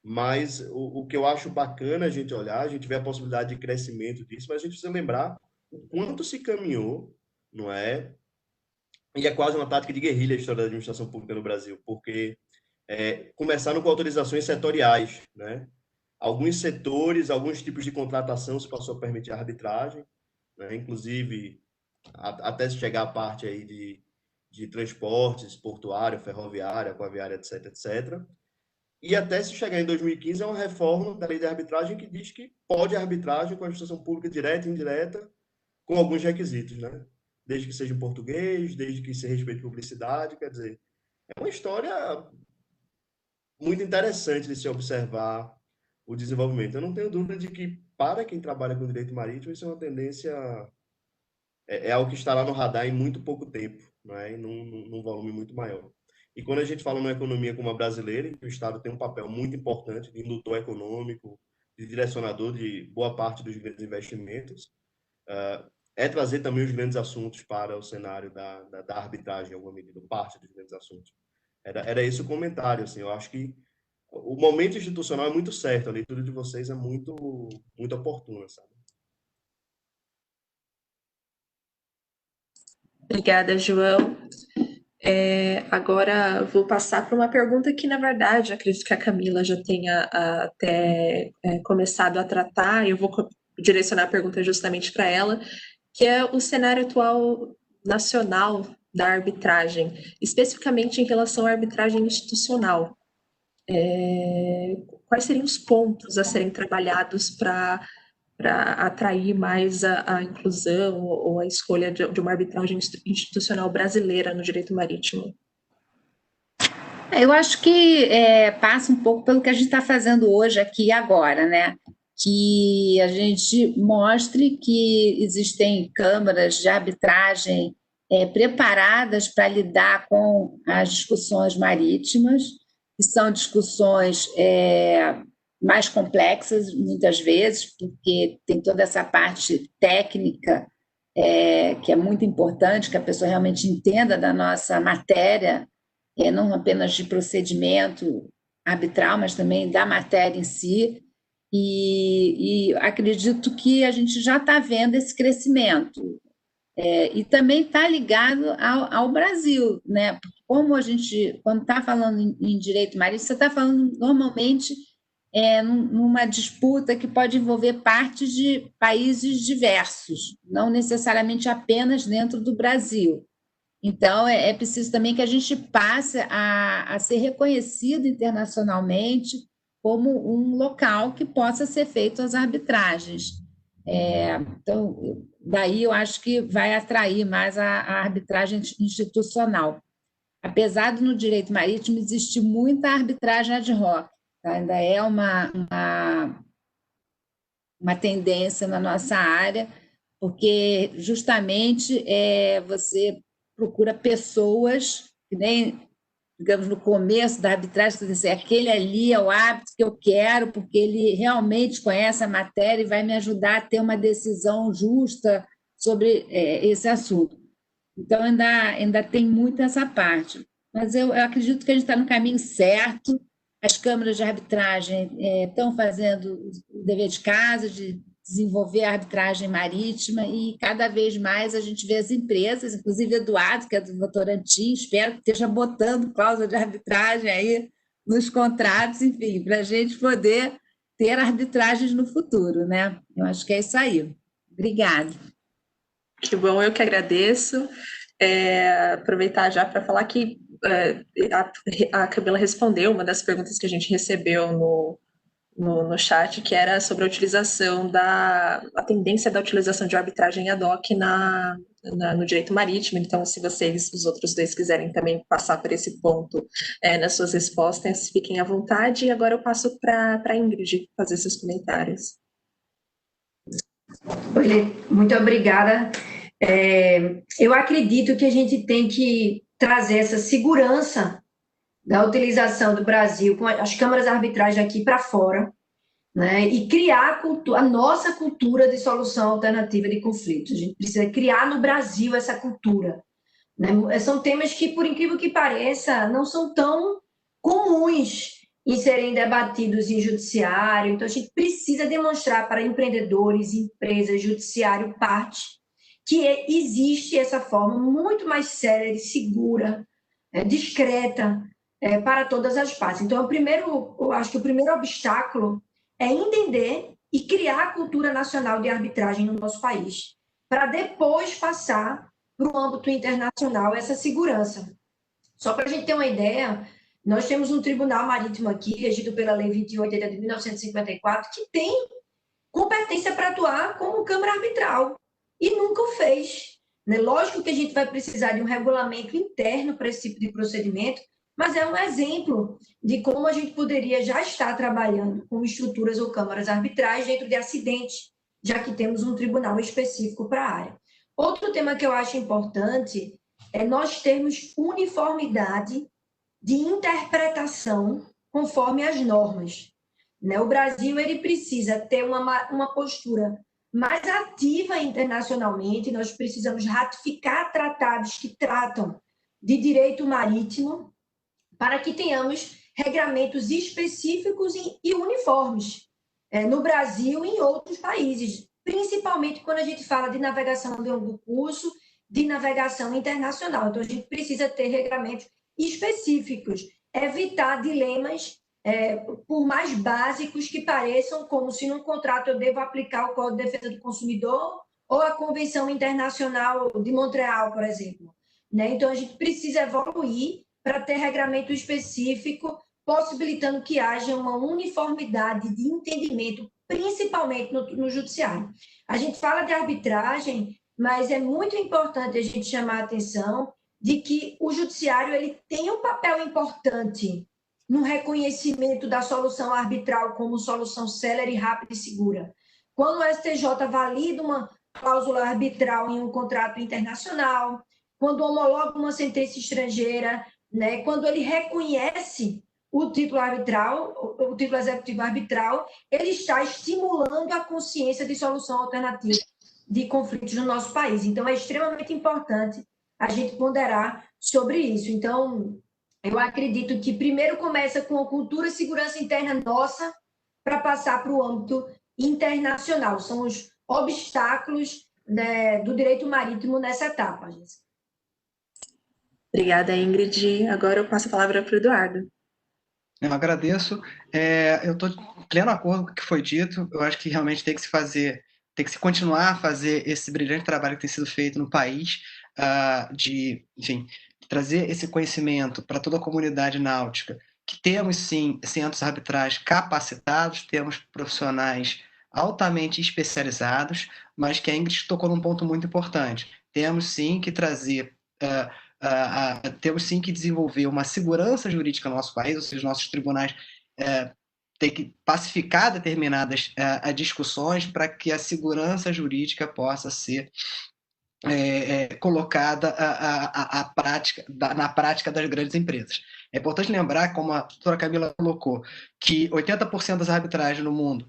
Mas o que eu acho bacana a gente olhar, a gente vê a possibilidade de crescimento disso, mas a gente precisa lembrar o quanto se caminhou, e é quase uma tática de guerrilha a história da administração pública no Brasil, porque começaram com autorizações setoriais, Alguns setores, alguns tipos de contratação se passou a permitir a arbitragem, inclusive até se chegar à parte aí de transportes, portuário, ferroviário, aquaviário, etc, etc. E até se chegar em 2015 é uma reforma da lei de arbitragem que diz que pode arbitragem com a administração pública direta e indireta, com alguns requisitos, Desde que seja em português, desde que se respeite publicidade, quer dizer, é uma história muito interessante de se observar o desenvolvimento. Eu não tenho dúvida de que, para quem trabalha com direito marítimo, isso é uma tendência, é algo que estará no radar em muito pouco tempo, num volume muito maior. E quando a gente fala numa economia como a brasileira, em que o Estado tem um papel muito importante de indutor econômico, de direcionador de boa parte dos grandes investimentos, trazer também os grandes assuntos para o cenário da arbitragem, em alguma medida, parte dos grandes assuntos. Era esse o comentário. Assim, eu acho que o momento institucional é muito certo, a leitura de vocês é muito, muito oportuna, sabe? Obrigada, João. Agora vou passar para uma pergunta que, na verdade, acredito que a Camila já tenha até começado a tratar. Eu vou direcionar a pergunta justamente para ela, que é o cenário atual nacional da arbitragem, especificamente em relação à arbitragem institucional. Quais seriam os pontos a serem trabalhados para atrair mais a inclusão ou a escolha de uma arbitragem institucional brasileira no direito marítimo? Eu acho que passa um pouco pelo que a gente está fazendo hoje aqui e agora, que a gente mostre que existem câmaras de arbitragem preparadas para lidar com as discussões marítimas, que são discussões mais complexas, muitas vezes, porque tem toda essa parte técnica, que é muito importante, que a pessoa realmente entenda da nossa matéria, não apenas de procedimento arbitral, mas também da matéria em si. E acredito que a gente já está vendo esse crescimento. E também está ligado ao Brasil, né? Porque como a gente, quando está falando em direito marítimo, você está falando normalmente numa disputa que pode envolver partes de países diversos, não necessariamente apenas dentro do Brasil. Então, é preciso também que a gente passe a ser reconhecido internacionalmente como um local que possa ser feito as arbitragens. Então, daí eu acho que vai atrair mais a arbitragem institucional. Apesar de no direito marítimo existir muita arbitragem ad hoc, tá? Ainda é uma tendência na nossa área, porque justamente você procura pessoas que nem, digamos, no começo da arbitragem, você diz assim, aquele ali é o árbitro que eu quero, porque ele realmente conhece a matéria e vai me ajudar a ter uma decisão justa sobre esse assunto. Então, ainda tem muito essa parte. Mas eu acredito que a gente está no caminho certo, as câmaras de arbitragem estão fazendo o dever de casa, de desenvolver a arbitragem marítima, e cada vez mais a gente vê as empresas, inclusive Eduardo, que é do Votorantim, espero que esteja botando cláusula de arbitragem aí nos contratos, enfim, para a gente poder ter arbitragens no futuro, né? Eu acho que é isso aí. Obrigada. Que bom, eu que agradeço. Aproveitar já para falar que a Camila respondeu uma das perguntas que a gente recebeu no chat, que era sobre a utilização a tendência da utilização de arbitragem ad hoc no direito marítimo. Então, se vocês, os outros dois, quiserem também passar por esse ponto nas suas respostas, fiquem à vontade. E agora eu passo para a Ingrid fazer seus comentários. Oi, muito obrigada. Eu acredito que a gente tem que trazer essa segurança da utilização do Brasil com as câmaras arbitrais daqui para fora, né, e criar a nossa cultura de solução alternativa de conflitos. A gente precisa criar no Brasil essa cultura, né? São temas que, por incrível que pareça, não são tão comuns em serem debatidos em judiciário. Então, a gente precisa demonstrar para empreendedores, empresas, judiciário, parte, que existe essa forma muito mais séria e segura, discreta, para todas as partes. Então, eu acho que o primeiro obstáculo é entender e criar a cultura nacional de arbitragem no nosso país, para depois passar para o âmbito internacional essa segurança. Só para a gente ter uma ideia, nós temos um tribunal marítimo aqui, regido pela Lei 28 de 1954, que tem competência para atuar como câmara arbitral, e nunca o fez. Lógico que a gente vai precisar de um regulamento interno para esse tipo de procedimento, mas é um exemplo de como a gente poderia já estar trabalhando com estruturas ou câmaras arbitrais dentro de acidentes, já que temos um tribunal específico para a área. Outro tema que eu acho importante é nós termos uniformidade de interpretação conforme as normas. O Brasil ele precisa ter uma postura mais ativa internacionalmente, nós precisamos ratificar tratados que tratam de direito marítimo para que tenhamos regramentos específicos e uniformes no Brasil e em outros países, principalmente quando a gente fala de navegação de longo curso, de navegação internacional. Então, a gente precisa ter regramentos específicos, evitar dilemas por mais básicos que pareçam, como se num contrato eu devo aplicar o Código de Defesa do Consumidor ou a Convenção Internacional de Montreal, por exemplo. Então, a gente precisa evoluir para ter regramento específico, possibilitando que haja uma uniformidade de entendimento, principalmente no judiciário. A gente fala de arbitragem, mas é muito importante a gente chamar a atenção de que o judiciário ele tem um papel importante no reconhecimento da solução arbitral como solução célere, rápida e segura. Quando o STJ valida uma cláusula arbitral em um contrato internacional, quando homologa uma sentença estrangeira, né, quando ele reconhece o título arbitral, o título executivo arbitral, ele está estimulando a consciência de solução alternativa de conflitos no nosso país. Então, é extremamente importante a gente ponderar sobre isso. Então, eu acredito que primeiro começa com a cultura e segurança interna nossa para passar para o âmbito internacional. São os obstáculos, né, do direito marítimo nessa etapa, Jéssica. Obrigada, Ingrid. Agora eu passo a palavra para o Eduardo. Eu agradeço. Eu estou em pleno acordo com o que foi dito. Eu acho que realmente tem que se continuar a fazer esse brilhante trabalho que tem sido feito no país, enfim, trazer esse conhecimento para toda a comunidade náutica, que temos, sim, centros arbitrais capacitados, temos profissionais altamente especializados, mas que a Ingrid tocou num ponto muito importante. Temos, sim, que trazer... temos sim que desenvolver uma segurança jurídica no nosso país, ou seja, os nossos tribunais têm que pacificar determinadas discussões para que a segurança jurídica possa ser colocada na prática das grandes empresas. É importante lembrar, como a doutora Camila colocou, que 80% das arbitragens no mundo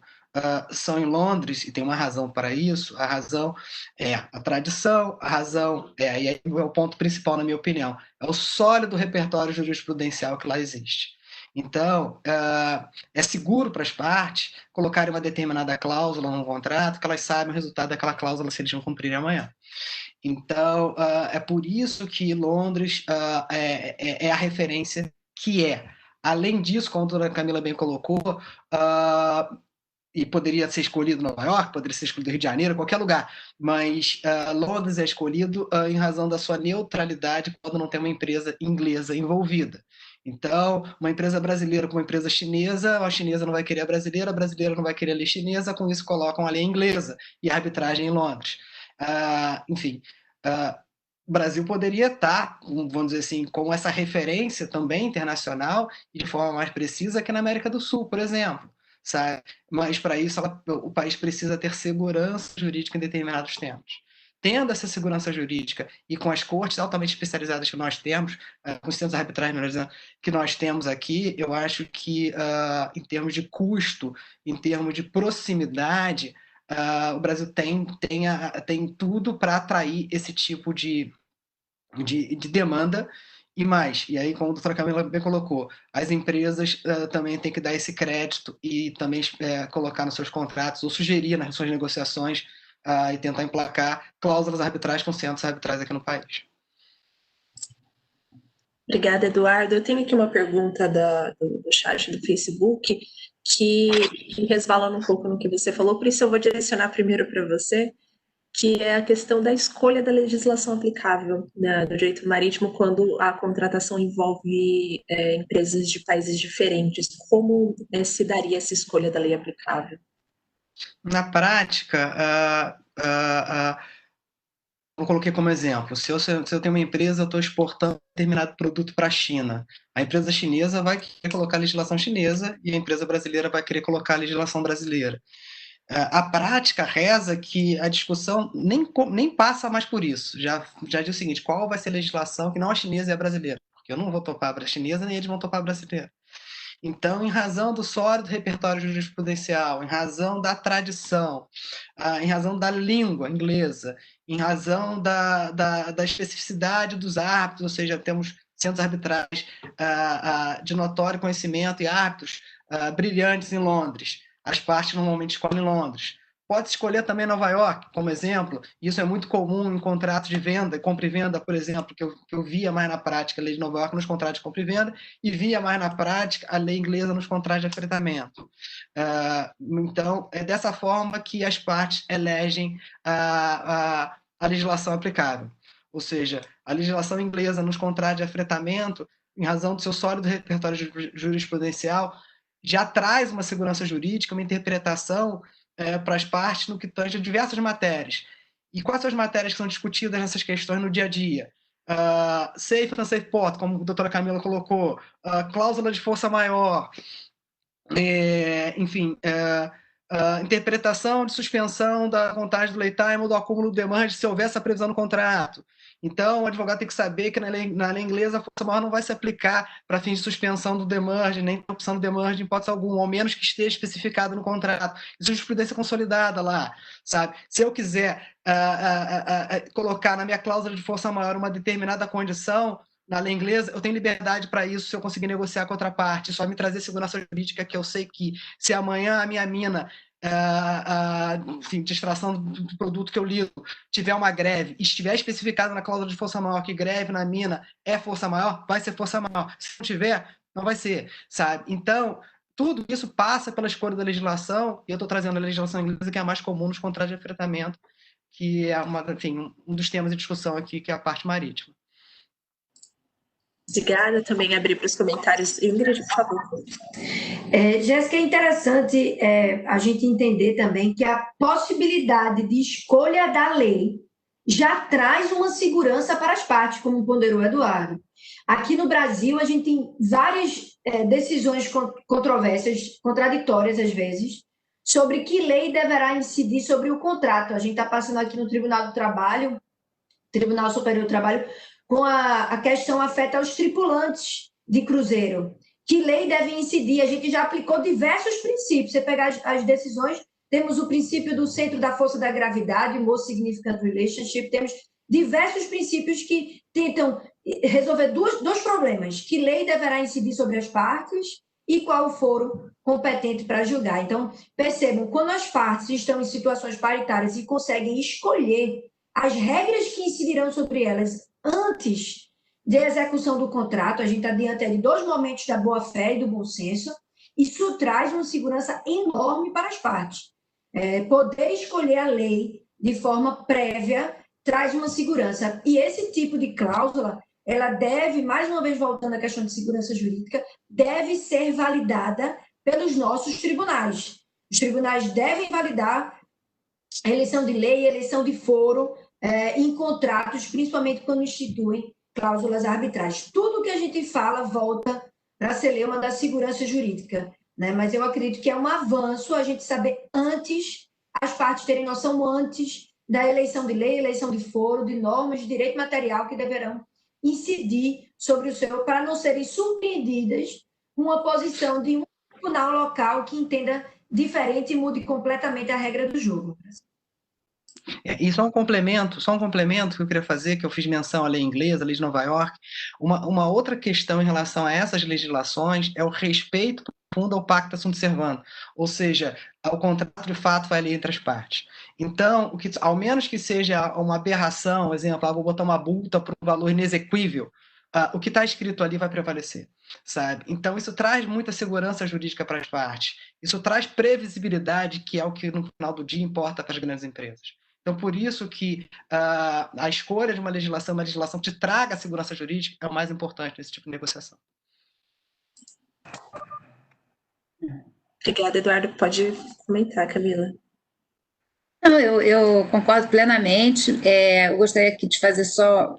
são em Londres, e tem uma razão para isso. A razão é a tradição, a razão e aí é o ponto principal, na minha opinião, é o sólido repertório jurisprudencial que lá existe. Então, é seguro para as partes colocarem uma determinada cláusula num contrato, que elas sabem o resultado daquela cláusula se eles vão cumprir amanhã. Então, é por isso que Londres é a referência que é. Além disso, como a doutora Camila bem colocou, e poderia ser escolhido Nova York, poderia ser escolhido Rio de Janeiro, qualquer lugar, mas Londres é escolhido em razão da sua neutralidade quando não tem uma empresa inglesa envolvida. Então, uma empresa brasileira com uma empresa chinesa, a chinesa não vai querer a brasileira não vai querer a lei chinesa, com isso colocam a lei inglesa e a arbitragem em Londres. Enfim, o Brasil poderia estar, vamos dizer assim, com essa referência também internacional e de forma mais precisa aqui na América do Sul, por exemplo. Sabe? Mas para isso o país precisa ter segurança jurídica em determinados tempos. Tendo essa segurança jurídica e com as cortes altamente especializadas que nós temos, com os centros arbitrais que nós temos aqui, eu acho que em termos de custo, em termos de proximidade, o Brasil tem tudo para atrair esse tipo de demanda. E mais, e aí, como a doutora Camila bem colocou, as empresas também têm que dar esse crédito e também colocar nos seus contratos ou sugerir nas suas negociações e tentar emplacar cláusulas arbitrais com centros arbitrais aqui no país. Obrigada, Eduardo. Eu tenho aqui uma pergunta do chat do Facebook que resvala um pouco no que você falou, por isso eu vou direcionar primeiro para você, que é a questão da escolha da legislação aplicável, né, do direito marítimo quando a contratação envolve empresas de países diferentes. Como se daria essa escolha da lei aplicável? Na prática, eu coloquei como exemplo, se eu tenho uma empresa, eu estou exportando determinado produto para a China. A empresa chinesa vai querer colocar a legislação chinesa e a empresa brasileira vai querer colocar a legislação brasileira. A prática reza que a discussão nem passa mais por isso. Já diz o seguinte, qual vai ser a legislação que não a chinesa e a brasileira? Porque eu não vou topar a chinesa, nem eles vão topar a brasileira. Então, em razão do sólido repertório jurisprudencial, em razão da tradição, em razão da língua inglesa, em razão da especificidade dos árbitros, ou seja, temos centros arbitrais de notório conhecimento e árbitros brilhantes em Londres. As partes normalmente escolhem Londres. Pode escolher também Nova York, como exemplo. Isso é muito comum em contratos de venda, compra e venda, por exemplo, que eu via mais na prática a lei de Nova York nos contratos de compra e venda e via mais na prática a lei inglesa nos contratos de afretamento. Então, é dessa forma que as partes elegem a legislação aplicável. Ou seja, a legislação inglesa nos contratos de afretamento, em razão do seu sólido repertório jurisprudencial, já traz uma segurança jurídica, uma interpretação para as partes no que tange a diversas matérias. E quais são as matérias que são discutidas nessas questões no dia a dia? safe and safe port, como a doutora Camila colocou, cláusula de força maior, enfim, interpretação de suspensão da contagem do lay time ou do acúmulo do demand se houver essa previsão no contrato. Então, o advogado tem que saber que na lei inglesa a força maior não vai se aplicar para fins de suspensão do demerge, nem opção do demerge em hipótese alguma, ao menos que esteja especificado no contrato. Isso é jurisprudência consolidada lá, sabe? Se eu quiser colocar na minha cláusula de força maior uma determinada condição, na lei inglesa, eu tenho liberdade para isso se eu conseguir negociar com outra parte, só me trazer segurança jurídica, que eu sei que se amanhã a minha mina, enfim, de extração do produto que eu lido, tiver uma greve e estiver especificado na cláusula de força maior que greve na mina é força maior, vai ser força maior. Se não tiver, não vai ser, sabe? Então, tudo isso passa pela escolha da legislação, e eu estou trazendo a legislação inglesa, que é a mais comum nos contratos de fretamento, que é enfim, um dos temas de discussão aqui, que é a parte marítima. Obrigada, também abrir para os comentários. Ingrid, por favor. Jéssica, é interessante a gente entender também que a possibilidade de escolha da lei já traz uma segurança para as partes, como ponderou Eduardo. Aqui no Brasil, a gente tem várias decisões controversas, contraditórias às vezes, sobre que lei deverá incidir sobre o contrato. A gente está passando aqui no Tribunal do Trabalho, Tribunal Superior do Trabalho, com a questão afeta aos tripulantes de cruzeiro. Que lei deve incidir? A gente já aplicou diversos princípios. Você pegar as decisões, temos o princípio do centro da força da gravidade, Most Significant Relationship, temos diversos princípios que tentam resolver dois problemas. Que lei deverá incidir sobre as partes e qual o foro competente para julgar. Então, percebam, quando as partes estão em situações paritárias e conseguem escolher as regras que incidirão sobre elas antes da execução do contrato, a gente está diante de dois momentos da boa-fé e do bom senso, isso traz uma segurança enorme para as partes. Poder escolher a lei de forma prévia traz uma segurança. E esse tipo de cláusula, ela deve, mais uma vez voltando à questão de segurança jurídica, deve ser validada pelos nossos tribunais. Os tribunais devem validar a eleição de lei, a eleição de foro, em contratos, principalmente quando instituem cláusulas arbitrais. Tudo que a gente fala volta para a celeuma da segurança jurídica, né? Mas eu acredito que é um avanço a gente saber antes, as partes terem noção antes da eleição de lei, eleição de foro, de normas de direito material que deverão incidir sobre o seu, para não serem surpreendidas com uma posição de um tribunal local que entenda diferente e mude completamente a regra do jogo. E só um complemento que eu queria fazer, que eu fiz menção à lei inglesa, à lei de Nova York. Uma outra questão em relação a essas legislações é o respeito profundo ao pacta sunt servanda, ou seja, ao contrato de fato vai ali entre as partes. Então, ao menos que seja uma aberração, exemplo, vou botar uma multa por um valor inexequível, o que está escrito ali vai prevalecer, sabe? Então, isso traz muita segurança jurídica para as partes, isso traz previsibilidade, que é o que no final do dia importa para as grandes empresas. Então, por isso que a escolha de uma legislação que te traga a segurança jurídica é o mais importante nesse tipo de negociação. Obrigada, Eduardo. Pode comentar, Camila. Não, eu concordo plenamente. Eu gostaria aqui de fazer só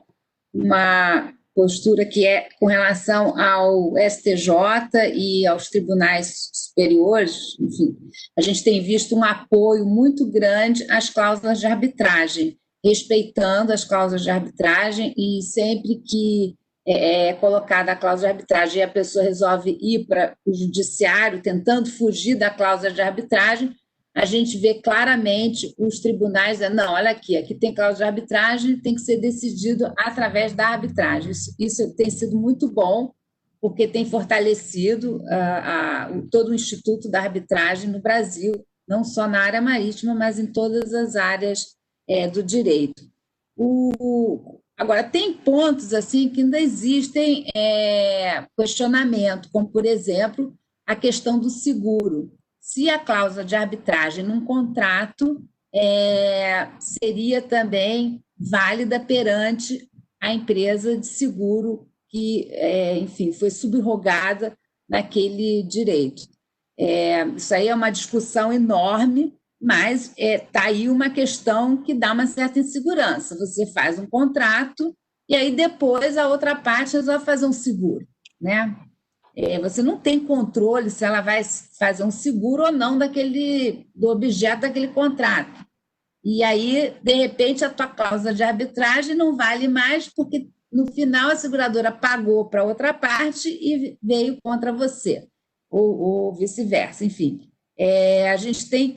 uma postura que é com relação ao STJ e aos tribunais superiores. Enfim, a gente tem visto um apoio muito grande às cláusulas de arbitragem, respeitando as cláusulas de arbitragem, e sempre que é colocada a cláusula de arbitragem e a pessoa resolve ir para o judiciário tentando fugir da cláusula de arbitragem, a gente vê claramente os tribunais dizendo, não, olha aqui tem cláusula de arbitragem, tem que ser decidido através da arbitragem. Isso tem sido muito bom, porque tem fortalecido todo o Instituto da Arbitragem no Brasil, não só na área marítima, mas em todas as áreas do direito. Agora, tem pontos assim que ainda existem questionamento, como, por exemplo, a questão do seguro. Se a cláusula de arbitragem num contrato seria também válida perante a empresa de seguro que, enfim, foi subrogada naquele direito. Isso aí é uma discussão enorme, mas está aí uma questão que dá uma certa insegurança. Você faz um contrato e aí depois a outra parte resolve fazer um seguro, né? Você não tem controle se ela vai fazer um seguro ou não do objeto daquele contrato. E aí, de repente, a tua cláusula de arbitragem não vale mais, porque no final a seguradora pagou para outra parte e veio contra você, ou vice-versa, enfim. A gente tem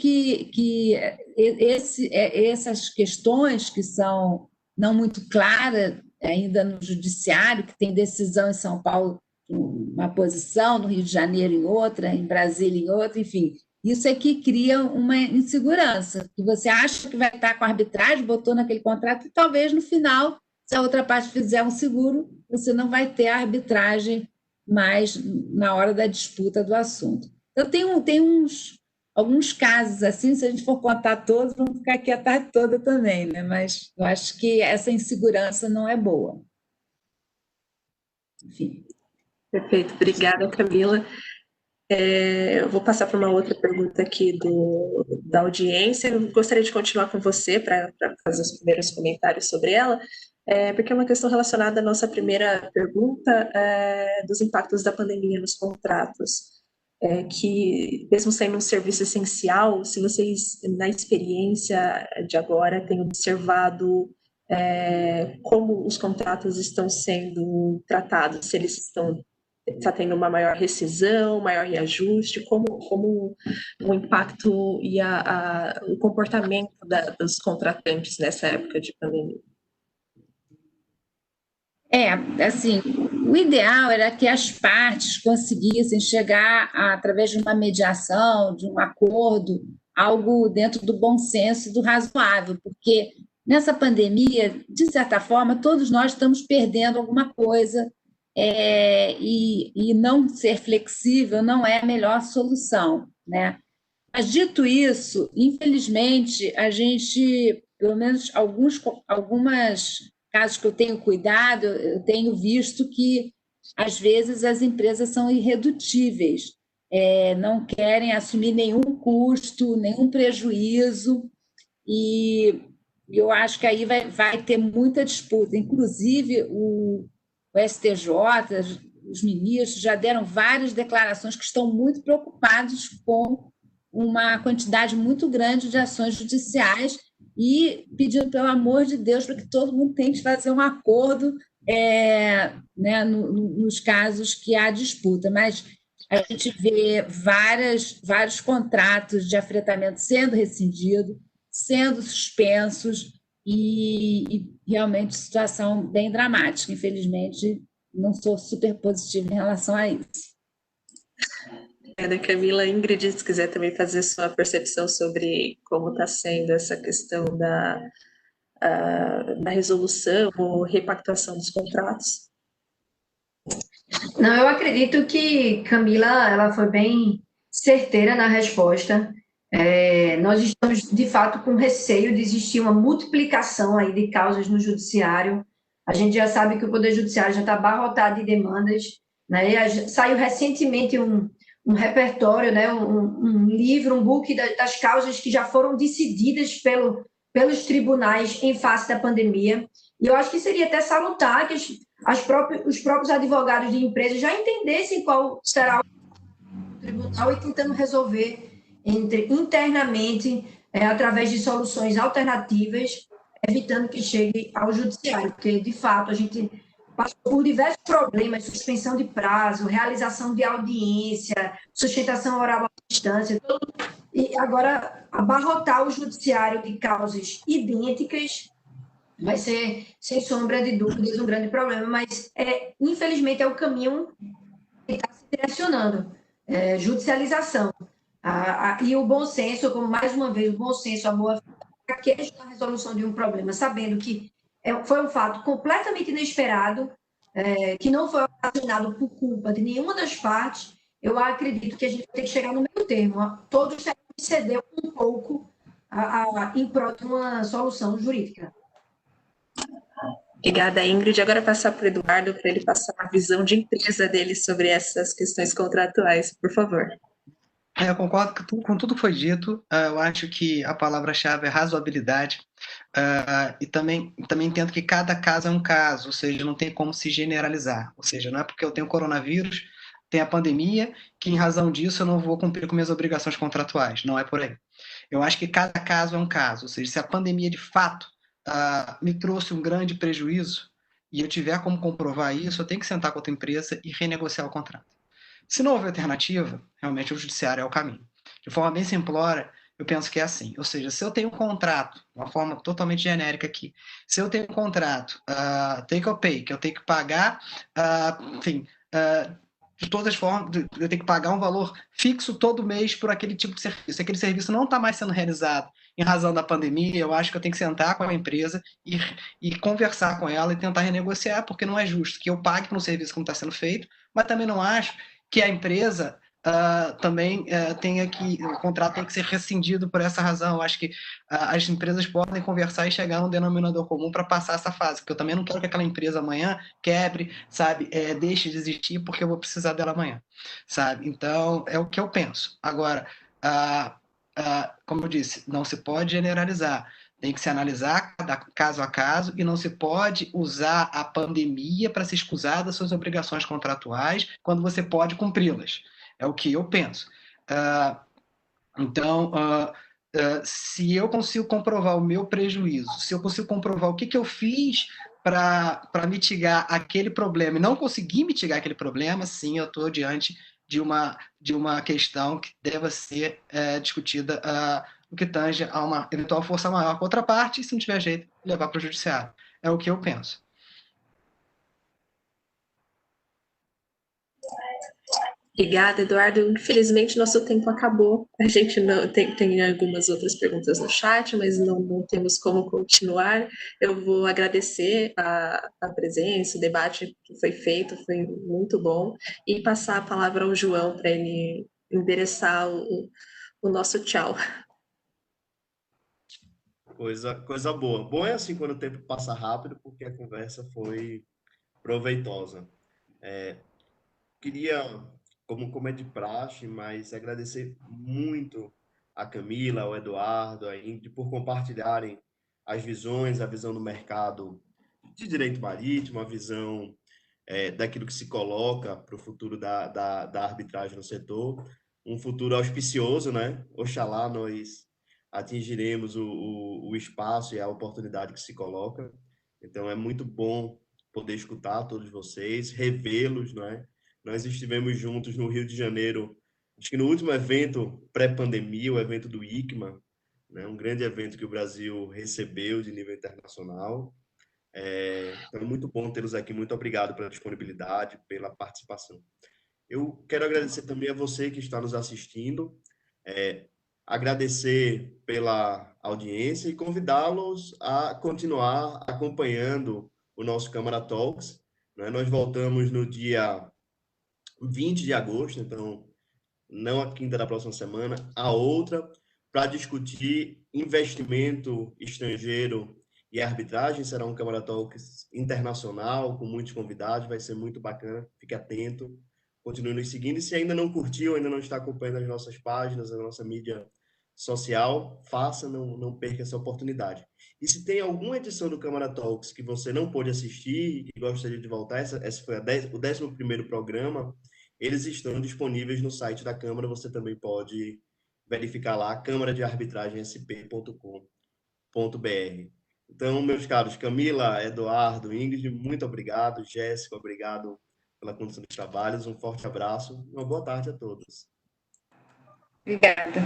essas questões que são não muito claras ainda no judiciário, que tem decisão em São Paulo uma posição, no Rio de Janeiro em outra, em Brasília em outra, enfim. Isso é que cria uma insegurança, que você acha que vai estar com a arbitragem, botou naquele contrato, e talvez no final, se a outra parte fizer um seguro, você não vai ter a arbitragem mais na hora da disputa do assunto. Então, tem alguns casos assim, se a gente for contar todos, vamos ficar aqui a tarde toda também, né? Mas eu acho que essa insegurança não é boa. Enfim. Perfeito, obrigada, Camila. Eu vou passar para uma outra pergunta aqui da audiência. Eu gostaria de continuar com você para fazer os primeiros comentários sobre ela, porque é uma questão relacionada à nossa primeira pergunta, dos impactos da pandemia nos contratos. Que, mesmo sendo um serviço essencial, se vocês, na experiência de agora, têm observado como os contratos estão sendo tratados, se eles está tendo uma maior rescisão, maior reajuste, como o impacto e o comportamento dos contratantes nessa época de pandemia? Assim, o ideal era que as partes conseguissem chegar, através de uma mediação, de um acordo, algo dentro do bom senso e do razoável, porque nessa pandemia, de certa forma, todos nós estamos perdendo alguma coisa, e não ser flexível não é a melhor solução, né? Mas, dito isso, infelizmente, a gente, pelo menos algumas casos que eu tenho cuidado, eu tenho visto que, às vezes, as empresas são irredutíveis, não querem assumir nenhum custo, nenhum prejuízo, e eu acho que aí vai ter muita disputa. Inclusive, o STJ, os ministros já deram várias declarações que estão muito preocupados com uma quantidade muito grande de ações judiciais e pedindo, pelo amor de Deus, para que todo mundo tente fazer um acordo, né, nos casos que há disputa. Mas a gente vê vários contratos de afretamento sendo rescindidos, sendo suspensos, e realmente situação bem dramática. Infelizmente, não sou super positiva em relação a isso. Camila, Ingrid, se quiser também fazer sua percepção sobre como está sendo essa questão da resolução ou repactuação dos contratos. Não, eu acredito que Camila ela foi bem certeira na resposta. Nós estamos, de fato, com receio de existir uma multiplicação aí de causas no judiciário. A gente já sabe que o Poder Judiciário já está abarrotado de demandas, né? Saiu recentemente um repertório, né? um livro, um book das causas que já foram decididas pelos tribunais em face da pandemia. E eu acho que seria até salutar que os próprios advogados de empresas já entendessem qual será o tribunal e tentando resolver internamente, através de soluções alternativas, evitando que chegue ao judiciário, porque, de fato, a gente passou por diversos problemas, suspensão de prazo, realização de audiência, sustentação oral à distância, e agora abarrotar o judiciário de causas idênticas vai ser, sem sombra de dúvidas, um grande problema, mas, infelizmente, é o caminho que está se direcionando, judicialização. E o bom senso, como mais uma vez, o bom senso, a boa queixa na resolução de um problema, sabendo que foi um fato completamente inesperado, que não foi ocasionado por culpa de nenhuma das partes. Eu acredito que a gente tem que chegar no meio termo. Todos têm que ceder um pouco em prol de uma solução jurídica. Obrigada, Ingrid. Agora passar para o Eduardo, para ele passar a visão de empresa dele sobre essas questões contratuais, por favor. Eu concordo com tudo que foi dito. Eu acho que a palavra-chave é razoabilidade. E também entendo que cada caso é um caso, ou seja, não tem como se generalizar. Ou seja, não é porque eu tenho coronavírus, tem a pandemia, que em razão disso eu não vou cumprir com minhas obrigações contratuais. Não é por aí. Eu acho que cada caso é um caso. Ou seja, se a pandemia de fato me trouxe um grande prejuízo e eu tiver como comprovar isso, eu tenho que sentar com outra empresa e renegociar o contrato. Se não houver alternativa, realmente o judiciário é o caminho. De forma bem simplória, eu penso que é assim. Ou seja, se eu tenho um contrato, de uma forma totalmente genérica aqui, se eu tenho um contrato take or pay, que eu tenho que pagar, enfim, de todas as formas, eu tenho que pagar um valor fixo todo mês por aquele tipo de serviço. Se aquele serviço não está mais sendo realizado em razão da pandemia, eu acho que eu tenho que sentar com a empresa e conversar com ela e tentar renegociar, porque não é justo que eu pague por um serviço que não está sendo feito, mas também não acho que a empresa também tenha que, o contrato tem que ser rescindido por essa razão. Eu acho que as empresas podem conversar e chegar a um denominador comum para passar essa fase, porque eu também não quero que aquela empresa amanhã quebre, sabe, deixe de existir porque eu vou precisar dela amanhã, sabe? Então, é o que eu penso. Agora, como eu disse, não se pode generalizar. Tem que se analisar cada caso a caso e não se pode usar a pandemia para se escusar das suas obrigações contratuais quando você pode cumpri-las. É o que eu penso. Então, se eu consigo comprovar o meu prejuízo, se eu consigo comprovar o que eu fiz para mitigar aquele problema e não conseguir mitigar aquele problema, sim, eu estou diante de uma questão que deva ser discutida no que tange a uma eventual força maior com outra parte, e se não tiver jeito, levar para o judiciário. É o que eu penso. Obrigada, Eduardo. Infelizmente, nosso tempo acabou. A gente não tem algumas outras perguntas no chat, mas não temos como continuar. Eu vou agradecer a presença, o debate que foi feito, foi muito bom, e passar a palavra ao João para ele endereçar o nosso tchau. Coisa boa. Bom é assim quando o tempo passa rápido, porque a conversa foi proveitosa. Queria, como é de praxe, mas agradecer muito a Camila, ao Eduardo, a Ingrid, por compartilharem as visões, a visão do mercado de direito marítimo, a visão daquilo que se coloca para o futuro da arbitragem no setor, um futuro auspicioso, né? Oxalá nós atingiremos o espaço e a oportunidade que se coloca. Então é muito bom poder escutar todos vocês, revê-los, não é? Nós estivemos juntos no Rio de Janeiro, acho que no último evento pré-pandemia, o evento do ICMA, né? Um grande evento que o Brasil recebeu de nível internacional. Então é muito bom tê-los aqui. Muito obrigado pela disponibilidade, pela participação. Eu quero agradecer também a você que está nos assistindo, agradecer pela audiência e convidá-los a continuar acompanhando o nosso Câmara Talks, né? Nós voltamos no dia 20 de agosto, então não a quinta da próxima semana, a outra, para discutir investimento estrangeiro e arbitragem. Será um Câmara Talks internacional, com muitos convidados, vai ser muito bacana, fique atento, continue nos seguindo, e se ainda não curtiu, ainda não está acompanhando as nossas páginas, a nossa mídia social, faça, não perca essa oportunidade. E se tem alguma edição do Câmara Talks que você não pôde assistir e gostaria de voltar, essa foi o 11º programa, eles estão disponíveis no site da Câmara, você também pode verificar lá, câmaradearbitragem.sp.com.br. Então, meus caros, Camila, Eduardo, Ingrid, muito obrigado. Jéssica, obrigado pela condução dos trabalhos. Um forte abraço e uma boa tarde a todos. Obrigada.